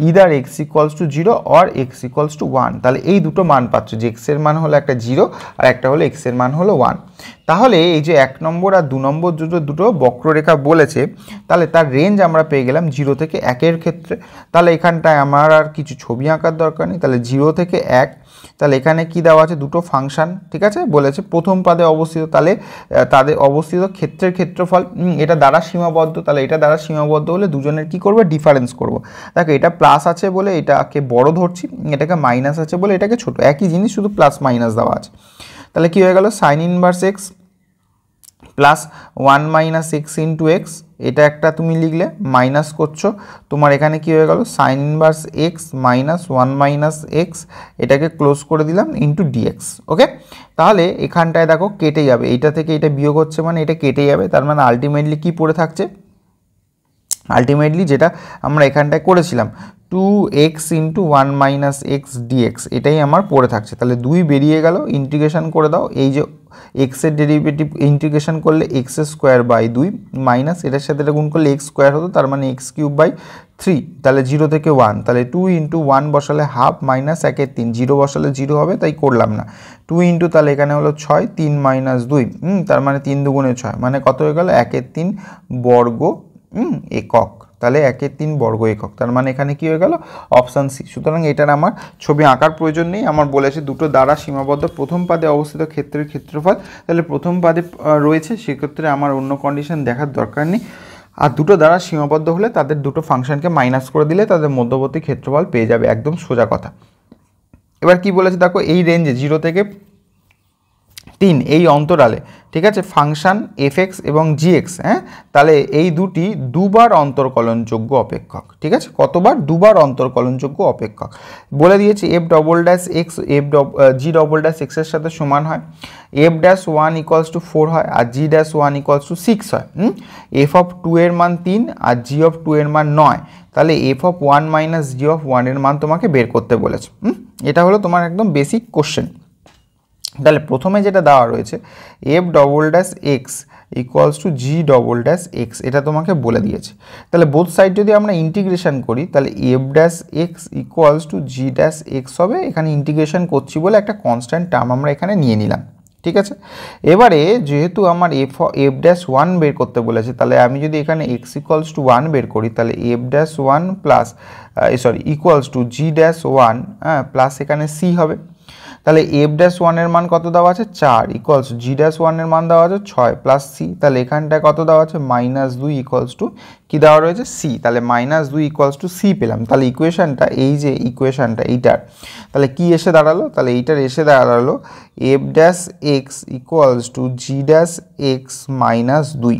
either x equals to 0 or x equals two 1, তাহলে এই দুটো মান পাচ্ছ, যে x এর মান হলো একটা 0 আর একটা হলো x এর মান হলো 1। তাহলে এই যে 1 নম্বর আর 2 নম্বর দুটো বক্ররেখা বলেছে, তাহলে তার রেঞ্জ আমরা পেয়ে গেলাম 0 থেকে 1 এর ক্ষেত্রে। তাহলে এখানটায় আমার আর কিছু ছবি আঁকার দরকার নেই, তাহলে 0 থেকে 1, তাহলে এখানে কি দেওয়া আছে, দুটো ফাংশন, ঠিক আছে, বলেছে প্রথম পাদে অবস্থিত, তাহলে তাদের অবস্থিত ক্ষেত্রের ক্ষেত্রফল, এটা দ্বারা সীমাবদ্ধ, তাহলে এটা দ্বারা সীমাবদ্ধ হলে দুজনের কি করবে, ডিফারেন্স করব। দেখো এটা প্লাস আছে বলে এটাকে বড় ধরছি, এটাকে মাইনাস আছে বলে এটাকে ছোট, একই জিনিস শুধু প্লাস মাইনাস দেওয়া আছে। তাহলে কি হয়ে গেল, sign inverse x plus 1 minus x into x, এটা একটা তুমি লিখলে, মাইনাস করছো, তোমার এখানে কি হয়ে গেল, sign inverse x minus 1 minus x, এটাকে ক্লোজ করে দিলাম ইন্টু ডিএক্স। ওকে, তাহলে এখানটায় দেখো কেটে যাবে, এইটা থেকে এটা বিয়োগ হচ্ছে মানে এটা কেটে যাবে, তার মানে আলটিমেটলি কি পড়ে থাকছে, আলটিমেটলি যেটা আমরা এখানটায় করেছিলাম 2x into 1 minus x dx, এটাই আমার পড়ে থাকছে। তাহলে 2 বেরিয়ে গেল, ইন্টিগ্রেশন করে দাও, এই যে এক্সের ডেরিভেটিভ ইন্টিগ্রেশন করলে এক্স স্কোয়ার বাই 2 মাইনাস এটার সাথে এটা গুণ করলে এক্স স্কোয়ার হতো, তার মানে এক্স কিউব বাই 3, তাহলে 0 থেকে 1, তাহলে 2 ইন্টু 1 বসালে হাফ মাইনাস 1/3, 0 বসালে 0 হবে, তাই করলাম না। 2 ইন্টু, তাহলে এখানে হলো 6, 3 মাইনাস 2, তার মানে 3 দুগুণে 6, মানে কত হয়ে গেল, 1/3 বর্গ একক, তাহলে 1/3 বর্গ একক, তার মানে এখানে কি হয়ে গেল, অপশান সি। সুতরাং এটার আমার ছবি আঁকার প্রয়োজন নেই, আমার বলেছে দুটো দ্বারা সীমাবদ্ধ প্রথম পাদে অবস্থিত ক্ষেত্রের ক্ষেত্রফল, তাহলে প্রথম পাদে রয়েছে, সেক্ষেত্রে আমার অন্য কন্ডিশন দেখার দরকার নেই। আর দুটো দ্বারা সীমাবদ্ধ হলে তাদের দুটো ফাংশনকে মাইনাস করে দিলে তাদের মধ্যবর্তী ক্ষেত্রফল পেয়ে যাবে, একদম সোজা কথা। এবার কি বলেছে দেখো, এই রেঞ্জে 0 থেকে 3 এই অন্তরালে, ঠিক আছে, ফাংশন এফএক্স এবং জিএক্স, হ্যাঁ, তাহলে এই দুটি দুবার অন্তর্কলনযোগ্য অপেক্ষক, ঠিক আছে, কতবার, দুবার অন্তর্কলনযোগ্য অপেক্ষক বলে দিয়েছি। F double dash x G double dash এক্সের সাথে সমান হয়, এফ ড্যাশ 1 ইকুয়ালস টু 4 হয়, আর জি ড্যাশ 1 ইকুয়ালস টু 6 হয়। এফ অফ 2 এর মান 3 আর জি অফ 2 এর মান 9, তাহলে F of 1 minus G of 1 এর মান তোমাকে বের করতে বলেছে। এটা হলো তোমার একদম বেসিক কোশ্চেন। তাহলে প্রথমে যেটা দেওয়া রয়েছে F double dash x equals two G double dash x, এটা তোমাকে বলে দিয়েছে। তাহলে বোথ সাইড যদি আমরা ইন্টিগ্রেশন করি, তাহলে F dash x equals two জি ড্যাশ এক্স হবে, এখানে ইন্টিগ্রেশন করছি বলে একটা কনস্ট্যান্ট টার্ম আমরা এখানে নিয়ে নিলাম, ঠিক আছে। এবারে যেহেতু আমার এফ ড্যাশ 1 বের করতে বলেছে, তাহলে আমি যদি এখানে এক্স ইকুয়ালস টু 1 বের করি, তাহলে F dash 1 plus equals to G dash 1 plus এখানে সি হবে। তাহলে এফ ড্যাশ 1 এর মান কত দেওয়া আছে, 4 ইকুয়ালস জি ড্যাশ 1 এর মান দেওয়া আছে 6 প্লাস সি, তাহলে এখানটায় কত দেওয়া আছে, -2 ইকুয়ালস টু কি দেওয়া রয়েছে, সি, তাহলে -2 ইকুয়ালস টু সি পেলাম। তাহলে ইকুয়েশনটা, এই যে ইকুয়েশনটা এইটার, তাহলে কি এসে দাঁড়ালো, তাহলে এইটার এসে দাঁড়ালো F dash x equals two জি ড্যাশ এক্স -2,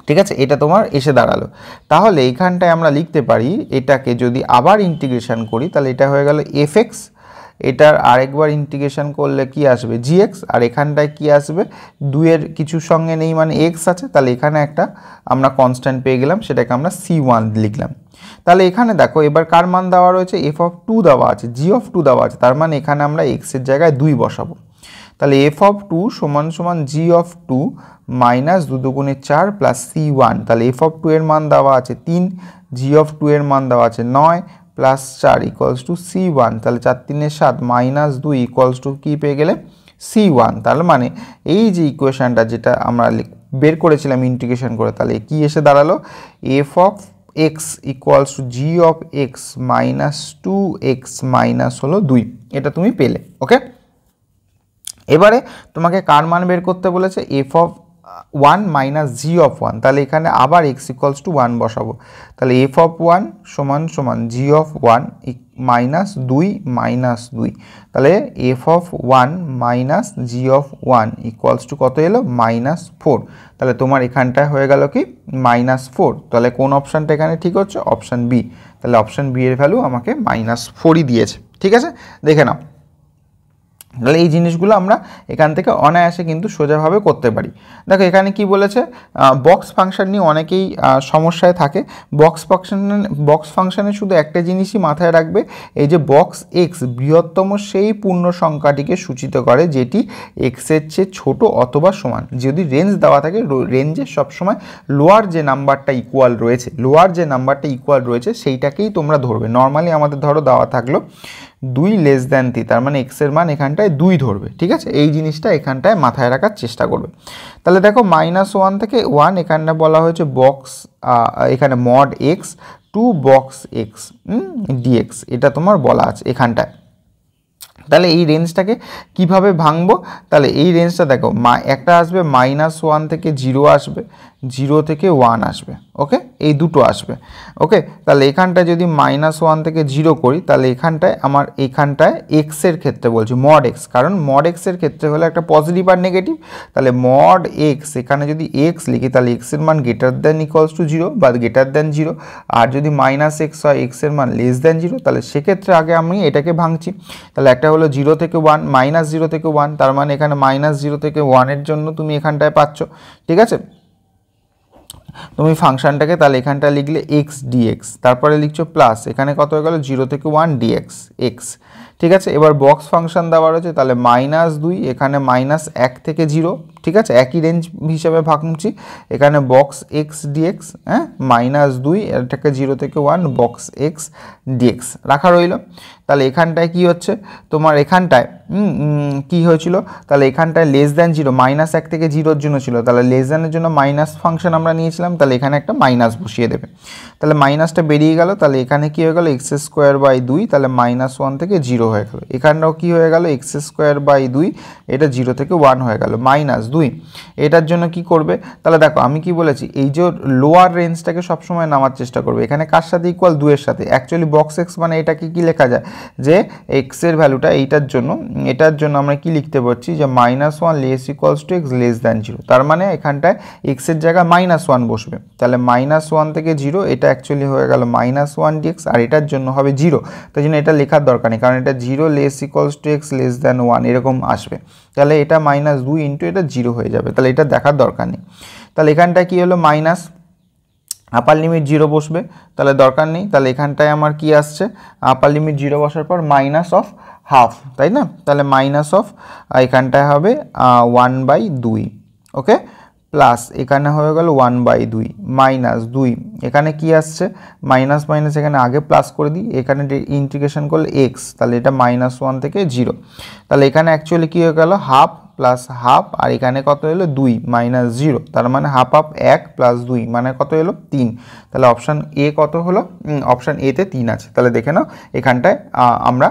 ঠিক আছে, এটা তোমার এসে দাঁড়ালো। তাহলে এইখানটায় আমরা লিখতে পারি, এটাকে যদি আবার ইন্টিগ্রেশন করি, তাহলে এটা হয়ে গেল এফ এক্স, এটার আরেকবার ইন্টিগ্রেশন করলে কি আসবে, জিএক্স, আর এখানটায় কি আসবে, 2 এর কিছুর সঙ্গে নেই মানে এক্স আছে, তাহলে এখানে একটা আমরা কনস্ট্যান্ট পেয়ে গেলাম, সেটাকে আমরা C1 লিখলাম। তাহলে এখানে দেখো এবার কার মান দেওয়া রয়েছে, এফ অফ 2 দেওয়া আছে, জি অফ 2 দেওয়া আছে, তার মানে এখানে আমরা এক্সের জায়গায় 2 বসাবো। তাহলে এফ অফ 2 সমান সমান জি অফ 2 মাইনাস 2 দুগুণে 4 প্লাস C1, তাহলে এফ অফ 2 এর মান দেওয়া আছে 3, জি অফ 2 এর মান দেওয়া আছে 9 প্লাস 4 ইকুয়ালস টু C1, তাহলে 4 3 7 -2 ইকুয়ালস টু কী পেয়ে গেলে, C1। তাহলে মানে এই যে ইকুয়েশনটা যেটা আমরা বের করেছিলাম ইন্টিগ্রেশন করে, তাহলে কি এসে দাঁড়ালো, F of x equals two G of x -2x minus হলো 2, এটা তুমি পেলে। ওকে, এবারে তোমাকে কার মান বের করতে বলেছে, F of 1 minus G of 1, তাহলে এখানে আবার এক্স ইকুয়ালস টু 1 বসাবো, তাহলে এফ অফ 1 সমান সমান জি অফ 1 মাইনাস 2, তাহলে F of 1 minus G of 1 equals to কত এলো -4, তাহলে তোমার এখানটায় হয়ে গেল কি -4, তাহলে কোন অপশানটা এখানে ঠিক হচ্ছে, অপশান বি, তাহলে অপশান বি এর ভ্যালু আমাকে -4ই দিয়েছে। ঠিক আছে, দেখে নাও। তাহলে এই জিনিসগুলো আমরা এখান থেকে অনায়াসে কিন্তু সোজাভাবে করতে পারি। দেখো এখানে কি বলেছে, বক্স ফাংশন নিয়ে অনেকেই সমস্যায় থাকে। বক্স ফাংশনে শুধু একটা জিনিসই মাথায় রাখবে, এই যে বক্স এক্স বৃহত্তম সেই পূর্ণ সংখ্যাটিকে সূচিত করে যেটি এক্সের চেয়ে ছোট অথবা সমান। যদি রেঞ্জ দেওয়া থাকে, রেঞ্জে সবসময় লোয়ার যে নাম্বারটা ইকুয়াল রয়েছে সেইটাকেই তোমরা ধরবে। নর্মালি আমাদের ধরো দেওয়া থাকলো 2 লেস দ্যান 3, তার মানে এক্সের মান এখানটায় 2 ধরবে। ঠিক আছে, এই জিনিসটা এখানটায় মাথায় রাখার চেষ্টা করবে। তাহলে দেখো -1 থেকে 1 এখানটা বলা হয়েছে বক্স, এখানে mod x to box x dx, এটা তোমার বলা আছে এখানটায়। তাহলে এই রেঞ্জটাকে কিভাবে ভাঙবো, তাহলে এই রেঞ্জটা দেখো একটা আসবে -1 থেকে 0 আসবে, 0 থেকে 1 আসবে, ওকে, এই দুটো আসবে, ওকে। তাহলে এখানটায় যদি -1 থেকে 0 করি, তাহলে এখানটায় এক্সের ক্ষেত্রে বলছি মড এক্স, কারণ মড এক্সের ক্ষেত্রে হলো একটা পজিটিভ আর নেগেটিভ। তাহলে মড এক্স, এখানে যদি এক্স লিখি তাহলে এক্সের মান গ্রেটার দ্যান ইকুয়ালস টু 0 বা গ্রেটার দ্যান 0, আর যদি -x হয় এক্সের মান লেস দ্যান 0, তাহলে সেক্ষেত্রে আগে আমি এটাকে ভাঙছি। তাহলে একটা হলো 0 থেকে 1, -0 থেকে 1, তার মানে এখানে -0 থেকে 1 এর জন্য তুমি এখানটায় পাচ্ছ। ঠিক আছে, তুমি ফাংশনটাকে তাহলে এখানটা লিখলে এক্স ডিএক্স, তারপরে লিখছো প্লাস, এখানে কত হয়ে গেল 0 থেকে 1 ডিএক্স এক্স। ঠিক আছে, এবার বক্স ফাংশন দেওয়া রয়েছে, তাহলে -2, এখানে -1 থেকে 0। ঠিক আছে, একই রেঞ্জ হিসাবে ভাঙছি, এখানে বক্স এক্স ডিএক্স, হ্যাঁ, -2 এটাকে 0 থেকে 1 বক্স এক্স ডিএক্স রাখা রইল। তাহলে এখানটায় কি হচ্ছে তোমার, এখানটায় কি হয়েছিল, তাহলে এখানটায় লেস দ্যান 0, -1 থেকে 0-র জন্য ছিল, তাহলে লেস দ্যানের জন্য মাইনাস ফাংশন আমরা নিয়েছিলাম, তাহলে এখানে একটা মাইনাস বসিয়ে দেবে, তাহলে মাইনাসটা বেরিয়ে গেল। তাহলে এখানে কি হয়ে গেল x²/2, তাহলে -1 থেকে 0 হয়ে গেল। এখানটাও কি হয়ে গেল x²/2, এটা 0 থেকে 1 হয়ে গেল, -2। এটার জন্য কি করবে, তাহলে দেখো আমি কি বলেছি, এই যে লোয়ার রেঞ্জটাকে সবসময় নামার চেষ্টা করবে। এখানে কার সাথে ইকুয়াল, 2 এর সাথে। অ্যাকচুয়ালি বক্স এক্স মানে এটাকে কি লেখা যায়, যে এক্সের ভ্যালুটা এটার জন্য আমরা কি লিখতে পারছি, যে -1 less equals to x less than 0, তার মানে এখানটায় এক্সের জায়গায় -1 বসবে। তাহলে -1 থেকে 0, এটা অ্যাকচুয়ালি হয়ে গেল -1 ডিএক্স, আর এটার জন্য হবে 0, তাই জন্য এটা লেখার দরকার নেই, কারণ এটা 0 less equals to x less than 1 এরকম আসবে। তাহলে এটা -2 ইন্টু এটা 0 হয়ে যাবে, তাহলে এটা দেখার দরকার নেই। তাহলে এখানটায় কি হলো, মাইনাস আপার লিমিট 0 বসবে, তাহলে দরকার নেই। তাহলে এখানটায় আমার কি আসছে, আপার লিমিট 0 বসার পর -1/2, তাই না, তাহলে এখানটায় হবে 1/2, ওকে, প্লাস এখানে হয়ে গেল 1/2 -2, এখানে কি আসছে মাইনাস মাইনাস, এখানে আগে প্লাস করে দিই, এখানে ইন্টিগ্রেশন করলে এক্স, তাহলে এটা -1 থেকে 0, তাহলে এখানে অ্যাকচুয়ালি কি হয়ে গেল হাফ প্লাস হাফ, আর এখানে কত এলো 2 -0, তার মানে হাফ 1 প্লাস 2 মানে কত এলো 3। তাহলে অপশান এ কত হলো, অপশান এতে 3 আছে। তাহলে দেখে নাও এখানটায় আমরা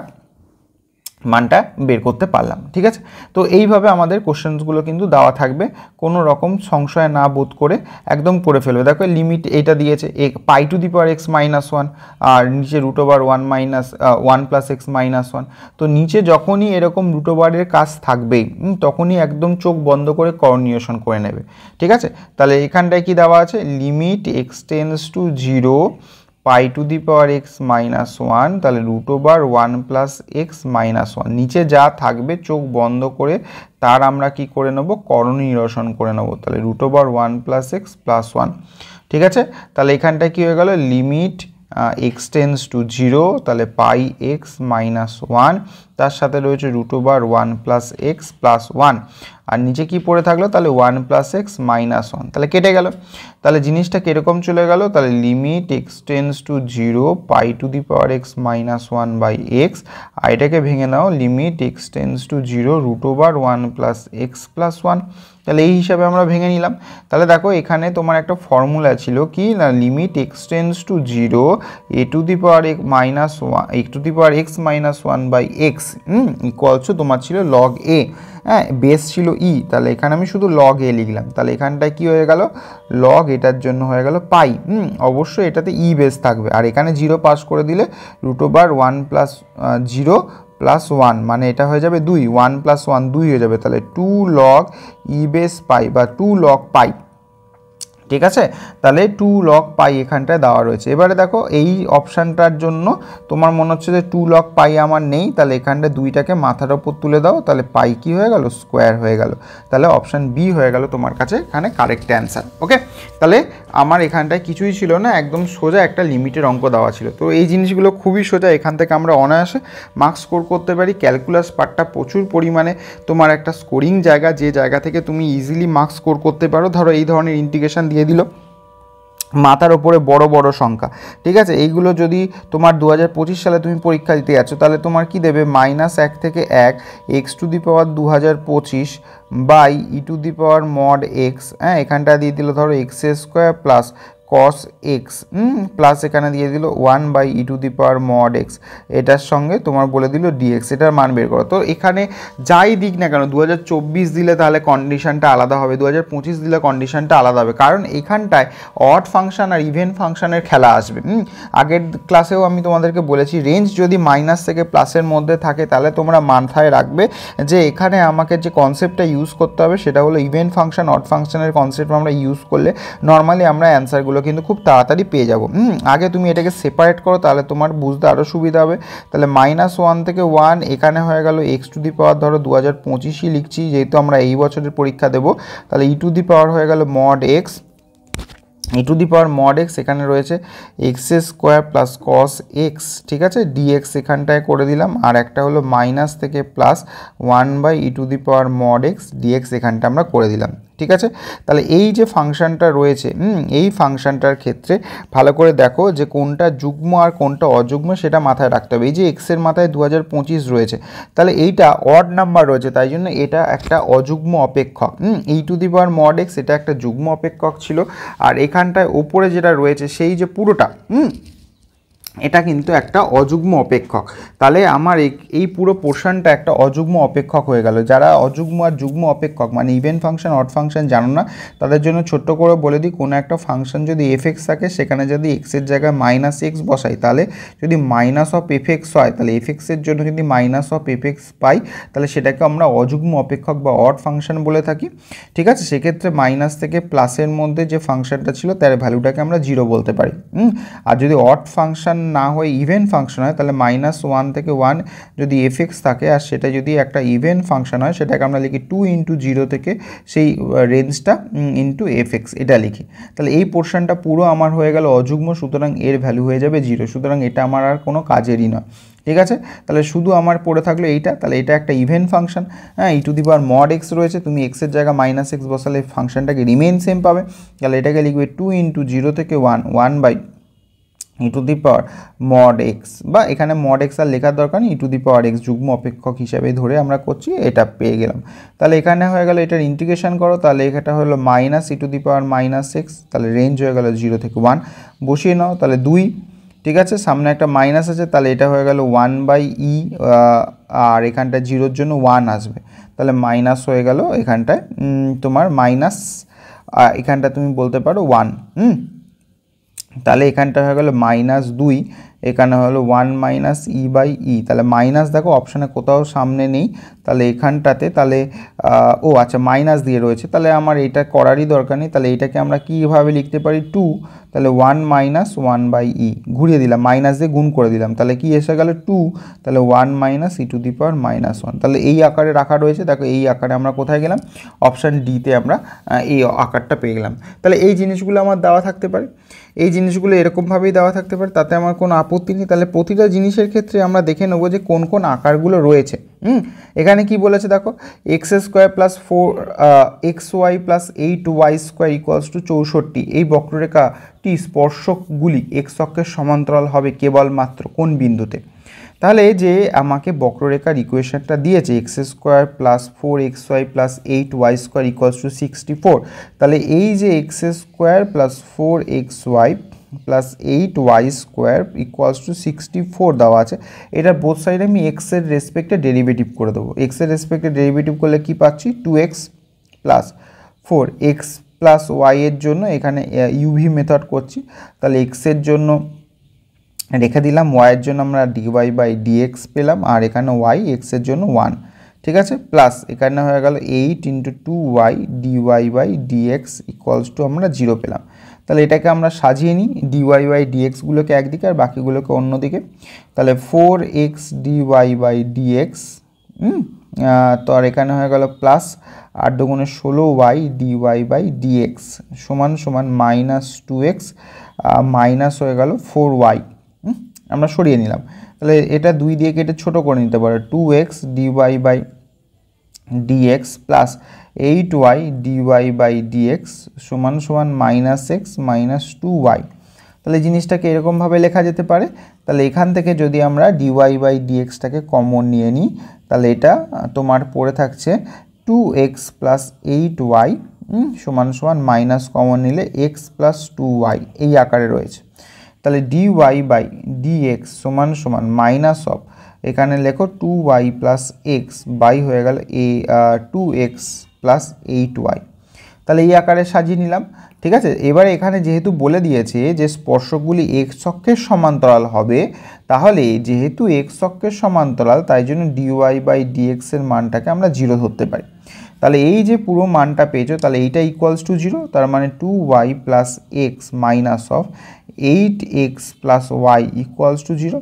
মানটা বের করতে পারলাম। ঠিক আছে, তো এইভাবে আমাদের কোশ্চেনসগুলো কিন্তু দেওয়া থাকবে, কোনো রকম সংশয় না বোধ করে একদম করে ফেলবে। দেখো লিমিট এইটা দিয়েছে π⁻x-1, আর নিচে √1 + x-1, তো নিচে যখনই এরকম √এর কাজ থাকবেই তখনই একদম চোখ বন্ধ করে করণীয়সন করে নেবে। ঠিক আছে, তাহলে এখানটায় কি দেওয়া আছে, limit x tends to 0 π⁻x-1, তাহলে √1 + x-1, নিচে যা থাকবে চোখ বন্ধ করে তার আমরা কি করে নেব, করণীয়সন করে নেব। তাহলে √1 + x+1। ঠিক আছে, তাহলে এখানটায় কি হয়ে গেল, লিমিট x টেন্ডস টু 0, তাহলে πx-1, তার সাথে রয়েছে √1 + x+1, আর নিচে কি পড়ে থাকলো, তাহলে 1 + x-1, তাহলে কেটে গেল। তাহলে জিনিসটা কীরকম চলে গেল, তাহলে limit x tends to 0 π⁻x-1/x, আর এটাকে ভেঙে নাও, limit x tends to 0 √1 + x+1, তাহলে এই হিসাবে আমরা ভেঙে নিলাম। তাহলে দেখো এখানে তোমার একটা ফর্মুলা ছিল কি না, limit x tends to 0 a⁻x-1/x, equals to তোমার ছিল লগ এ, হ্যাঁ বেস ছিল ই, তাহলে এখানে আমি শুধু লগ এ লিখলাম, তাহলে এখানটায় কি হয়ে গেল লগ এটার জন্য হয়ে গেল পাই। অবশ্যই এটাতে ই বেস থাকবে, আর এখানে 0 পাস করে দিলে √1 প্লাস 0 প্লাস 1 মানে এটা হয়ে যাবে 2, 1 প্লাস 1 2 হয়ে যাবে, তাহলে 2 লগ ই বেস পাই বা 2 লগ পাই। ঠিক আছে, তাহলে 2 লগ পাই এখানটায় দেওয়া রয়েছে। এবারে দেখো এই অপশানটার জন্য তোমার মনে হচ্ছে যে 2 লগ পাই আমার নেই, তাহলে এখানটায় 2টাকে মাথার ওপর তুলে দাও, তাহলে পাই কি হয়ে গেল স্কোয়ার হয়ে গেল, তাহলে অপশান বি হয়ে গেল তোমার কাছে এখানে কারেক্ট অ্যান্সার। ওকে, তাহলে আমার এখানটায় কিছুই ছিল না, একদম সোজা একটা লিমিটের অঙ্ক দেওয়া ছিল। তো এই জিনিসগুলো খুবই সোজা, এখান থেকে আমরা অনায়াসে মার্কস স্কোর করতে পারি। ক্যালকুলাস পার্টটা প্রচুর পরিমাণে তোমার একটা স্কোরিং জায়গা, যে জায়গা থেকে তুমি ইজিলি মার্কস স্কোর করতে পারো। ধরো এই ধরনের ইন্টিগ্রেশন দিয়ে দিল মাথার ওপরে বড় বড় সংখ্যা, ঠিক আছে, এইগুলো যদি তোমার 2025 সালে তুমি পরীক্ষা দিতে যাচ্ছ, তাহলে তোমার কি দেবে -1 থেকে 1 x⁻2025 বাই e⁻mod x, হ্যাঁ এখানটা দিয়ে দিল ধরো x² plus cos x plus এখানে দিয়ে দিল 1/e⁻mod x, এটার সঙ্গে তোমার বলে দিল dx, এটার মান বের করো। তো এখানে যাই দিক না কেন 2024 দিলে তাহলে কন্ডিশনটা আলাদা হবে, 2025 দিলে কন্ডিশনটা আলাদা হবে, কারণ এখানটায় অড ফাংশন আর ইভেন ফাংশনের খেলা আসবে। আগের ক্লাসেও আমি তোমাদেরকে বলেছি রেঞ্জ যদি মাইনাস থেকে প্লাসের মধ্যে থাকে তাহলে তোমরা মাথায় রাখবে যে এখানে আমাকে যে কনসেপ্টটা ইউজ করতে হবে সেটা হলো ইভেন ফাংশন অড ফাংশনের কনসেপ্ট আমরা ইউজ করলে নর্মালি আমরা অ্যান্সারগুলো কিন্তু খুব তাড়াতাড়ি পেয়ে যাব। আগে তুমি এটাকে সেপারেট করো, তাহলে তোমার বুঝতে আরও সুবিধা হবে। তাহলে -1 থেকে 1 এখানে হয়ে গেল x⁻, ধরো 2025ই লিখছি যেহেতু আমরা এই বছরের পরীক্ষা দেব, তাহলে e⁻ হয়ে গেল mod x, e⁻mod x এখানে রয়েছে x² প্লাস cos x, ঠিক আছে, dx এখানটায় করে দিলাম, আর একটা হলো মাইনাস থেকে প্লাস 1/e⁻mod x dx এখানটা আমরা করে দিলাম। ঠিক আছে, তাহলে এই যে ফাংশনটা রয়েছে এই ফাংশনটার ক্ষেত্রে ভালো করে দেখো যে কোনটা যুগ্ম আর কোনটা অযুগ্ম সেটা মাথায় রাখতে হবে। এই যে x এর মাথায় 2025 রয়েছে, তাহলে এইটা অড নাম্বার রয়েছে, তাই জন্য এটা একটা অযুগ্ম অপেক্ষক। e⁻mod x এটা একটা যুগ্ম অপেক্ষক ছিল, আর এখানটায় ওপরে যেটা রয়েছে সেই যে পুরোটা এটা কিন্তু একটা অযুগ্ম অপেক্ষক। তাহলে আমার এই পুরো পোর্শনটা একটা অযুগ্ম অপেক্ষক হয়ে গেল। যারা অযুগ্ম আর যুগ্ম অপেক্ষক মানে ইভেন ফাংশন অড ফাংশন জানো না, তাদের জন্য ছোট্ট করে বলে দিই, কোনো একটা ফাংশন যদি f(x) থাকে সেখানে যদি x এর জায়গায় -x বসাই, তাহলে যদি -(f(x) হয় তাহলে f(x) এর জন্য যদি -(f(x) পাই তাহলে সেটাকে আমরা অযুগ্ম অপেক্ষক বা অড ফাংশন বলে থাকি। ঠিক আছে, সেক্ষেত্রে মাইনাস থেকে প্লাসের মধ্যে যে ফাংশনটা ছিল তার ভ্যালুটাকে আমরা 0 বলতে পারি। আর যদি অড ফাংশন না হয়ে ইভেন ফাংশন হয় তাহলে -1 থেকে 1 যদি f(x) থাকে আর সেটা যদি একটা ইভেন ফাংশন হয় সেটাকে আমরা লিখি 2 × 0 থেকে সেই রেঞ্জটা ইন্টু f(x) এটা লিখি। তাহলে এই পোর্শনটা পুরো আমার হয়ে গেল অযুগ্ম, সুতরাং এর ভ্যালু হয়ে যাবে 0, সুতরাং এটা আমার আর কোনো কাজেরই নয়। ঠিক আছে, তাহলে শুধু আমার পড়ে থাকলো এইটা, তাহলে এটা একটা ইভেন ফাংশন, হ্যাঁ e⁻mod x রয়েছে, তুমি x এর জায়গায় -x বসালে ফাংশনটাকে রিমেইন সেম পাবে, তাহলে এটাকে লিখবে 2 × 0 থেকে 1 1/e⁻mod x, বা এখানে mod x আর লেখার দরকার নেই, e⁻x যুগ্ম অপেক্ষক হিসাবে ধরে আমরা করছি, এটা পেয়ে গেলাম। তাহলে এখানে হয়ে গেল এটার ইন্টিগ্রেশন করো, তাহলে এটা হলো -e⁻−x, তাহলে রেঞ্জ হয়ে গেল 0 থেকে 1, বসিয়ে নাও, তাহলে 2, ঠিক আছে, সামনে একটা মাইনাস আছে, তাহলে এটা হয়ে গেল 1/e, আর এখানটা 0-র জন্য 1 আসবে, তাহলে মাইনাস হয়ে গেল এখানটায় তোমার মাইনাস, এখানটা তুমি বলতে পারো 1, তাহলে এখানটা হয়ে গেল -2, এখানে হলো 1 - e/e, তাহলে মাইনাস দেখো অপশানে কোথাও সামনে নেই, তাহলে এখানটাতে তাহলে আচ্ছা মাইনাস দিয়ে রয়েছে, তাহলে আমার এটা করারই দরকার নেই, তাহলে এটাকে আমরা কীভাবে লিখতে পারি 2, তাহলে 1 - 1/e ঘুরিয়ে দিলাম, মাইনাস দিয়ে গুণ করে দিলাম, তাহলে কি এসে গেল 2, তাহলে 1 - e⁻−1, তাহলে এই আকারে রাখা রয়েছে। দেখো এই আকারে আমরা কোথায় গেলাম, অপশান ডিতে আমরা এই আকারটা পেয়ে গেলাম। তাহলে এই জিনিসগুলো আমার দেওয়া থাকতে পারে, এই জিনিসগুলো এরকমভাবেই দেওয়া থাকতে পারে, তাতে আমার কোনো আপত্তি নেই। তাহলে প্রতিটা জিনিসের ক্ষেত্রে আমরা দেখে নেবো যে কোন কোন আকারগুলো রয়েছে। এখানে কি বলেছে দেখো, x² + 4xy + 8y² = 64, এই বক্ররেখাটি স্পর্শকগুলি x অক্ষের সমান্তরাল হবে কেবলমাত্র কোন বিন্দুতে? তাহলে যে আমাকে বক্ররেখার ইকুয়েশনটা দিয়েছে x² + 4xy + 8y² = 64, তাহলে এই যে x² + 4xy plus 8y square equals to 64 দেওয়া আছে। এটা বোথ সাইডে আমি এক্সের রেসপেক্টে ডেরিভেটিভ করে দেবো। এক্সের রেসপেক্টে ডেরিভেটিভ করলে কি পাচ্ছি 2x plus 4x plus Y এর জন্য এখানে ইউভি মেথড করছি, তাহলে এক্সের জন্য রেখে দিলাম, ওয়াইয়ের জন্য আমরা ডিওয়াই বাই ডিএক্স পেলাম, আর এখানে ওয়াই এক্সের জন্য 1, ঠিক আছে, প্লাস এখানে হয়ে গেল 8 into 2y dy by dx equals to আমরা 0 পেলাম। তাহলে এটাকে আমরা সাজিয়ে নিই, ডিওয়াই বাই ডিএক্সগুলোকে একদিকে আর বাকিগুলোকে অন্যদিকে। তাহলে 4x ডিওয়াই বাই ডিএক্স, তো আর এখানে হয়ে গেল প্লাস 8 দুগুণে 16y ডিওয়াই বাই ডিএক্স সমান সমান মাইনাস 2x মাইনাস হয়ে গেল 4y, আমরা সরিয়ে নিলাম। তাহলে এটা 2 দিয়ে কেটে ছোট করে নিতে পারে, 2x dy by dx plus 8y dy by dx সমান সমান মাইনাস এক্স মাইনাস 2y। তাহলে জিনিসটাকে এরকমভাবে লেখা যেতে পারে। তাহলে এখান থেকে যদি আমরা ডিওয়াই বাই ডিএক্সটাকে কমন নিয়ে নিই, তাহলে এটা তোমার পড়ে থাকছে 2x প্লাস 8y সমান সমান মাইনাস কমন নিলে x প্লাস 2y এই আকারে রয়েছে। তাহলে ডিওয়াই বাই ডিএক্স সমান সমান মাইনাস অফ, এখানে লেখো 2y প্লাস এক্স বাই হয়ে গেল 2x প্লাস 8y। তাহলে এই আকারে সাজিয়ে নিলাম, ঠিক আছে। এবারে এখানে যেহেতু বলে দিয়েছে যে স্পর্শকগুলি এক্স অক্ষের সমান্তরাল হবে, তাহলে যেহেতু এক্স অক্ষের সমান্তরাল তাই জন্য ডিওয়াই বাই ডিএক্স এর মানটাকে আমরা 0 ধরতে পারি। তাহলে এই যে পুরো মানটা পেয়েছো, তাহলে এইটা ইকুয়ালস টু 0, তার মানে 2y plus x minus of 8x plus y equals to 0।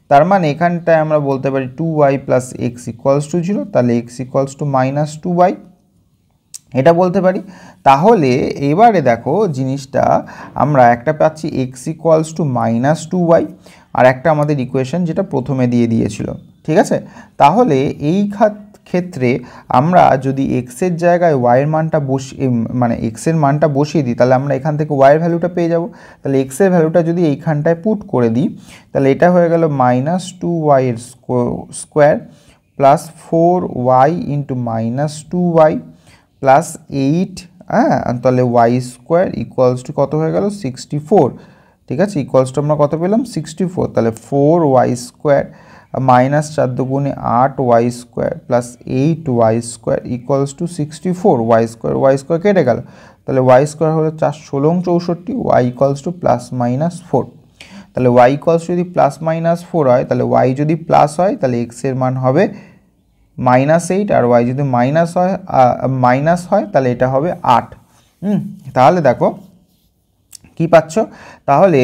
তার মানে এখানটায় আমরা বলতে পারি 2y plus x equals to 0, তাহলে x equals two minus 2y এটা বলতে পারি। তাহলে এবারে দেখো জিনিসটা আমরা একটা পাচ্ছি x equals two minus 2y, আর একটা আমাদের ইকুয়েশন যেটা প্রথমে দিয়ে দিয়েছিল, ঠিক আছে। তাহলে এই ক্ষেত্রে আমরা যদি x এর জায়গায় y এর মানটা মানে x এর মানটা বসিয়ে দিই, তাহলে আমরা এখান থেকে y এর ভ্যালুটা পেয়ে যাব। তাহলে x এর ভ্যালুটা যদি এইখানটায় পুট করে দিই, তাহলে এটা হয়ে গেল মাইনাস 2y এর square plus 4y into minus 2y plus 8, তাহলে ওয়াই স্কোয়ার ইকুয়ালস টু কত হয়ে গেল 64, ঠিক আছে, ইকুয়ালস টু আমরা কত পেলাম 64। তাহলে 4y স্কোয়ার মাইনাস 4 দুগুণে 8y square plus 8y square equals to 64, y square কেটে গেল, তাহলে ওয়াই স্কোয়ার হলো 4 16 64, y equals to plus minus 4। তাহলে ওয়াই ইকুয়ালস টু যদি প্লাস মাইনাস 4 হয়, তাহলে ওয়াই যদি প্লাস হয় তাহলে এক্স এর মান হবে -8, আর ওয়াই যদি মাইনাস হয় তাহলে এটা হবে 8। তাহলে দেখো কি পাচ্ছ, তাহলে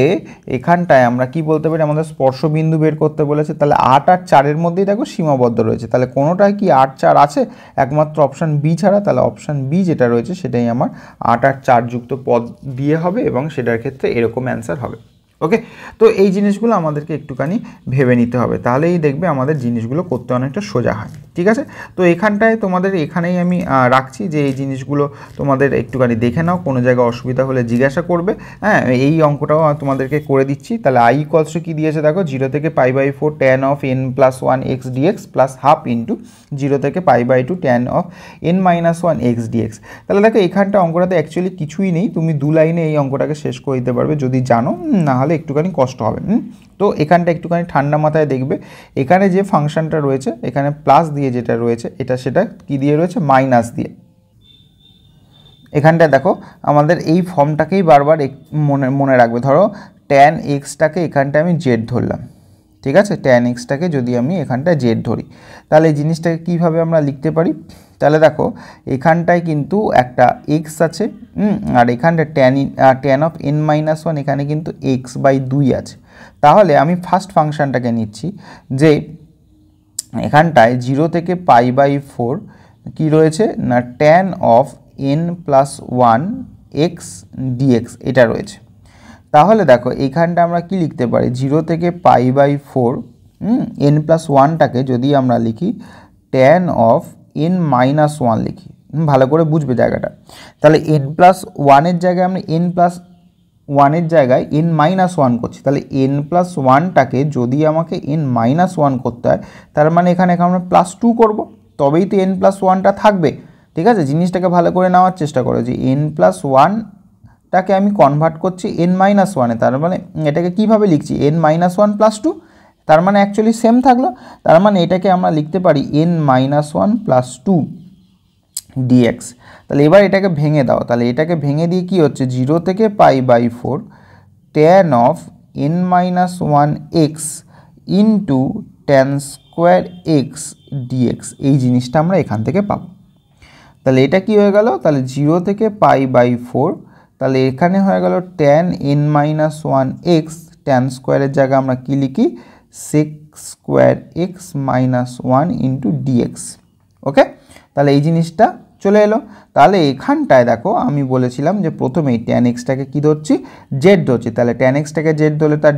এখানটায় আমরা কি বলতে পারি, আমাদের স্পর্শবিন্দু বের করতে বলেছে, তাহলে 8 আর 4-এর মধ্যেই দেখো সীমাবদ্ধ রয়েছে। তাহলে কোনোটাই কি 8 4 আছে, একমাত্র অপশান বি ছাড়া। তাহলে অপশান বি যেটা রয়েছে সেটাই আমার 8 আর 4 যুক্ত পদ দিয়ে হবে, এবং সেটার ক্ষেত্রে এরকম অ্যান্সার হবে। ওকে, তো এই জিনিসগুলো আমাদেরকে একটুখানি ভেবে নিতে হবে, তাহলেই দেখবে আমাদের জিনিসগুলো করতে অনেকটা সোজা হয়, ঠিক আছে। তো এখানটায় তোমাদের এখানেই আমি রাখছি যে এই জিনিসগুলো তোমাদের একটুখানি দেখে নাও, কোনো জায়গায় অসুবিধা হলে জিজ্ঞাসা করবে। হ্যাঁ, এই অঙ্কটাও তোমাদেরকে করে দিচ্ছি। তাহলে আই ইকুয়ালস টু কী দিয়েছে দেখো, 0 থেকে π/4 tan of n + 1 x dx plus half into 0 থেকে π/2 tan of n - 1 x dx। তাহলে দেখো এখানটা অঙ্কটাতে অ্যাকচুয়ালি কিছুই নেই, তুমি 2 লাইনে এই অঙ্কটাকে শেষ করে দিতে পারবে যদি জানো, না হলে একটুখানি কষ্ট হবে। তো এখানটা একটুখানি ঠান্ডা মাথায় দেখবে, এখানে যে ফাংশনটা রয়েছে এখানে প্লাস দিয়ে যেটা রয়েছে এটা সেটা কি দিয়ে রয়েছে, মাইনাস দিয়ে। এখানটায় দেখো আমাদের এই ফর্মটাকেই বারবার মনে রাখবে। ধরো ট্যান এক্সটাকে এখানটায় আমি জেড ধরলাম, ঠিক আছে, ট্যান এক্সটাকে যদি আমি এখানটায় জেড ধরি, তাহলে এই জিনিসটাকে কীভাবে আমরা লিখতে পারি, তাহলে দেখো এখানটায় কিন্তু একটা এক্স আছে, আর এখানটায় ট্যান অফ n - 1 এখানে কিন্তু x/2 আছে। তাহলে আমি ফার্স্ট ফাংশনটাকে নিচ্ছি যে এখানটায় 0 থেকে π/4 কি রয়েছে না, tan of n + 1 x dx এটা রয়েছে। তাহলে দেখো এইখানটা আমরা কি লিখতে পারি, 0 থেকে π/4 n + 1টাকে যদি আমরা লিখি ট্যান অফ n - 1 লিখি, ভালো করে বুঝবে জায়গাটা। তাহলে n + 1-এর জায়গায় আমরা n + 1-এর জায়গায় n - 1 করছি, তাহলে n + 1টাকে যদি আমাকে n - 1 করতে হয়, তার মানে এখানে আমরা +2 করব, তবেই তো n + 1টা থাকবে, ঠিক আছে। জিনিসটাকে ভালো করে নেওয়ার চেষ্টা করো যে n + 1 জিরোটাকে আমি কনভার্ট করছি n-1-এ, তার মানে এটাকে কীভাবে লিখছি n-1 + 2, তার মানে অ্যাকচুয়ালি সেম থাকলো, তার মানে এটাকে আমরা লিখতে পারি n-1 + 2 dx। তাহলে এবার এটাকে ভেঙে দাও, তাহলে এটাকে ভেঙে দিয়ে কি হচ্ছে 0 থেকে π/4 tan of n-1 x into tan square x dx, এই জিনিসটা আমরা এখান থেকে পাবো। তাহলে এটা কি হয়ে গেল, তাহলে 0 থেকে π/4, তাহলে এখানে হয়ে গেল tan n-1 x, tan স্কোয়ারের জায়গায় আমরা কি লিখি sec square x - 1 into dx। ওকে, তাহলে এই জিনিসটা চলে এলো। তাহলে এখানটায় দেখো আমি বলেছিলাম যে প্রথমেই tan x-টাকে কী ধরছি z ধরছি, তাহলে tan x-টাকে z ধরলে তার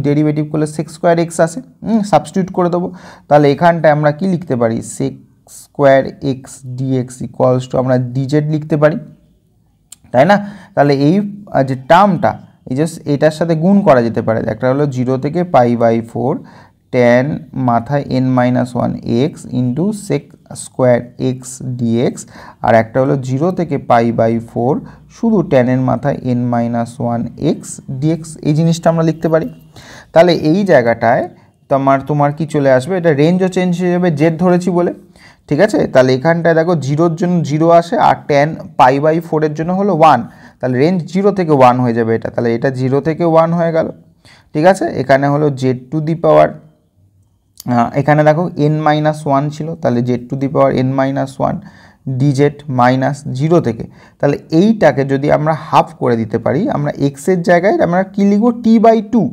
ডেরিভেটিভ করলে sec স্কোয়ার x আসে, সাবস্টিটিউট করে দেবো। তাহলে এখানটায় আমরা কি লিখতে পারি sec square x dx equals to আমরা dz লিখতে পারি, তাই না? তাহলে এই যে টার্মটা এই জাস্ট এটার সাথে গুণ করা যেতে পারে, একটা হলো 0 থেকে π/4 tan মাথায় n-1 x into sec square x dx, আর একটা হলো 0 থেকে π/4 শুধু tan এর মাথায় n-1 x dx, এই জিনিসটা আমরা লিখতে পারি। তাহলে এই জায়গাটায় তোমার কি চলে আসবে, এটা রেঞ্জও চেঞ্জ হয়ে যাবে জেড ধরেছি বলে, ঠিক আছে? তাহলে এখানটায় দেখো 0-র জন্য 0 আসে, আর tan π/4 এর জন্য হলো 1, তাহলে রেঞ্জ 0 থেকে 1 হয়ে যাবে এটা, তাহলে এটা 0 থেকে 1 হয়ে গেল, ঠিক আছে? এখানে হলো z⁴, এখানে দেখো n-1 ছিল, তাহলে z⁴ n-1 dz মাইনাস 0 থেকে, তাহলে এইটাকে যদি আমরা হাফ করে দিতে পারি, আমরা এক্সের জায়গায় আমরা কী লিখব t/2,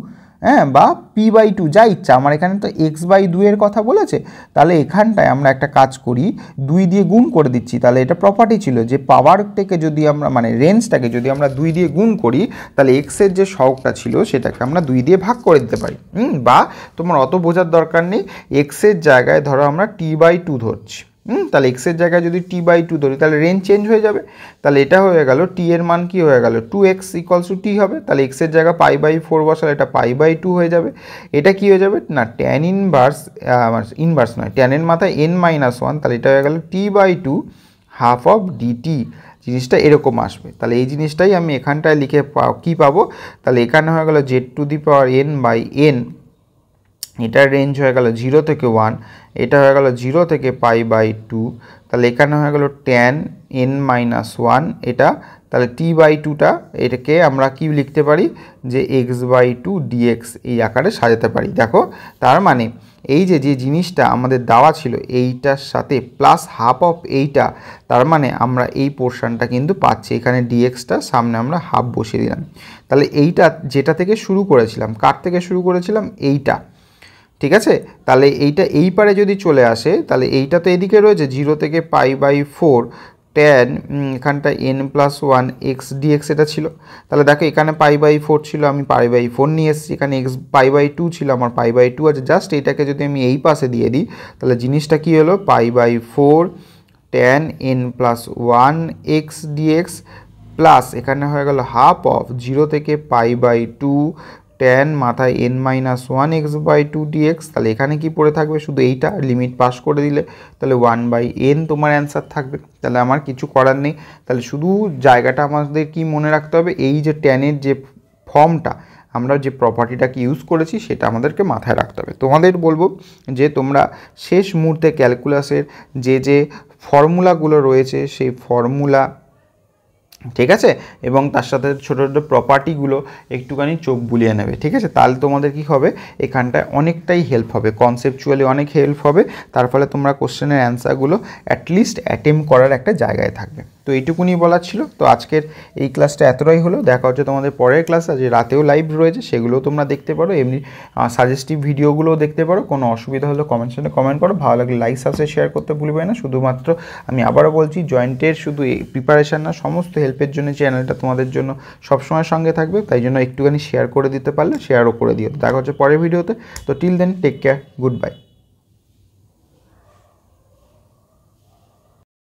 হ্যাঁ, বা p/2 যা ইচ্ছা, আমার এখানে তো x/2 এর কথা বলেছে, তাহলে এখানটায় আমরা একটা কাজ করি 2 দিয়ে গুণ করে দিচ্ছি, তাহলে এটা প্রপার্টি ছিল যে পাওয়ারটাকে যদি আমরা মানে রেঞ্জটাকে যদি আমরা 2 দিয়ে গুণ করি, তাহলে এক্সের যে সহগটা ছিল সেটাকে আমরা 2 দিয়ে ভাগ করে দিতে পারি, বা তোমার অত বোঝার দরকার নেই, এক্সের জায়গায় ধরো আমরা t/2 ধরছি, তাহলে এক্সের জায়গায় যদি t/2 ধরি তাহলে রেঞ্জ চেঞ্জ হয়ে যাবে, তাহলে এটা হয়ে গেল t এর মান কি হয়ে গেল 2x = t হবে, তাহলে এক্সের জায়গায় π/4 বসালে এটা π/2 হয়ে যাবে, এটা কি হয়ে যাবে না tan ইনভার্স নয়, tan এর মাথায় n-1, তাহলে এটা হয়ে গেল t/2 হাফ অফ dt, জিনিসটা এরকম আসবে। তাহলে এই জিনিসটাই আমি এখানটায় লিখে কি পাবো, তাহলে এখানে হয়ে গেল z⁴n/n, এটার রেঞ্জ হয়ে গেল 0 থেকে 1, এটা হয়ে গেল 0 থেকে π/2, তাহলে এখানে হয়ে গেল tan n-1 এটা, তাহলে t/2টা এটাকে আমরা কি লিখতে পারি যে x/2 dx এই আকারে সাজাতে পারি। দেখো তার মানে এই যে জিনিসটা আমাদের দেওয়া ছিল এইটার সাথে প্লাস হাফ অফ এইটা, তার মানে আমরা এই পোর্শনটা কিন্তু পাচ্ছি, এখানে dxটা সামনে আমরা হাফ বসিয়ে দিলাম, তাহলে এইটা যেটা থেকে শুরু করেছিলাম, কার থেকে শুরু করেছিলাম এইটা, ঠিক আছে? তাহলে এইটা এই পারে যদি চলে আসে, তাহলে এইটা তো এদিকে রয়েছে 0 থেকে π/4 tan এখানটা n+1 x dx এটা ছিল, তাহলে দেখো এখানে π/4 ছিল, আমি π/4 নিয়ে এসেছি, এখানে x π/2 ছিল, আমার π/2 আছে, জাস্ট এটাকে যদি আমি এই পাশে দিয়ে দিই, তাহলে জিনিসটা কি হলো π/4 tan n+1 x dx plus এখানে হয়ে গেল হাফ অফ 0 থেকে π/2 tan মাথায় n-1 x/2 dx, তাহলে এখানে কি পড়ে থাকবে শুধু এইটা, লিমিট পাস করে দিলে তাহলে 1/n তোমার অ্যান্সার থাকবে, তাহলে আমার কিছু করার নেই। তাহলে শুধু জায়গাটা আমাদের কি মনে রাখতে হবে, এই যে ট্যানের যে ফর্মটা আমরা যে প্রপার্টিটাকে ইউজ করেছি সেটা আমাদেরকে মাথায় রাখতে হবে। তোমাদের বলবো যে তোমরা শেষ মুহূর্তে ক্যালকুলাসের যে ফর্মুলাগুলো রয়েছে সেই ফর্মুলা, ঠিক আছে, এবং তার সাথে ছোটো ছোটো প্রপার্টিগুলো একটুখানি চোখ বুলিয়ে নেবে, ঠিক আছে? তাহলে তোমাদের কি হবে এখানটায় অনেকটাই হেল্প হবে, কনসেপচুয়ালি অনেক হেল্প হবে, তার ফলে তোমরা কোশ্চেনের অ্যান্সারগুলো অ্যাটলিস্ট অ্যাটেম্প করার একটা জায়গায় থাকবে। তো এইটুকুনি বলার ছিল। তো আজকের এই ক্লাসটা এতটাই হলো, দেখা হচ্ছে তোমাদের পরের ক্লাস, আজ রাতেও লাইভ রয়েছে, সেগুলোও তোমরা দেখতে পারো, এমনি সাজেস্টিভ ভিডিওগুলোও দেখতে পারো, কোনো অসুবিধা হলে কমেন্ট সেকশনে কমেন্ট করো, ভালো লাগলে লাইক সাবস্ক্রাইব শেয়ার করতে ভুলবে না। শুধুমাত্র আমি আবারও বলছি জয়েন্টের শুধু এই প্রিপারেশান না, সমস্ত হেল্পের জন্য চ্যানেলটা তোমাদের জন্য সবসময় সঙ্গে থাকবে, তাই জন্য একটুখানি শেয়ার করে দিতে পারলে শেয়ারও করে দিও। দেখা হচ্ছে পরের ভিডিওতে। তো till then take care, good by.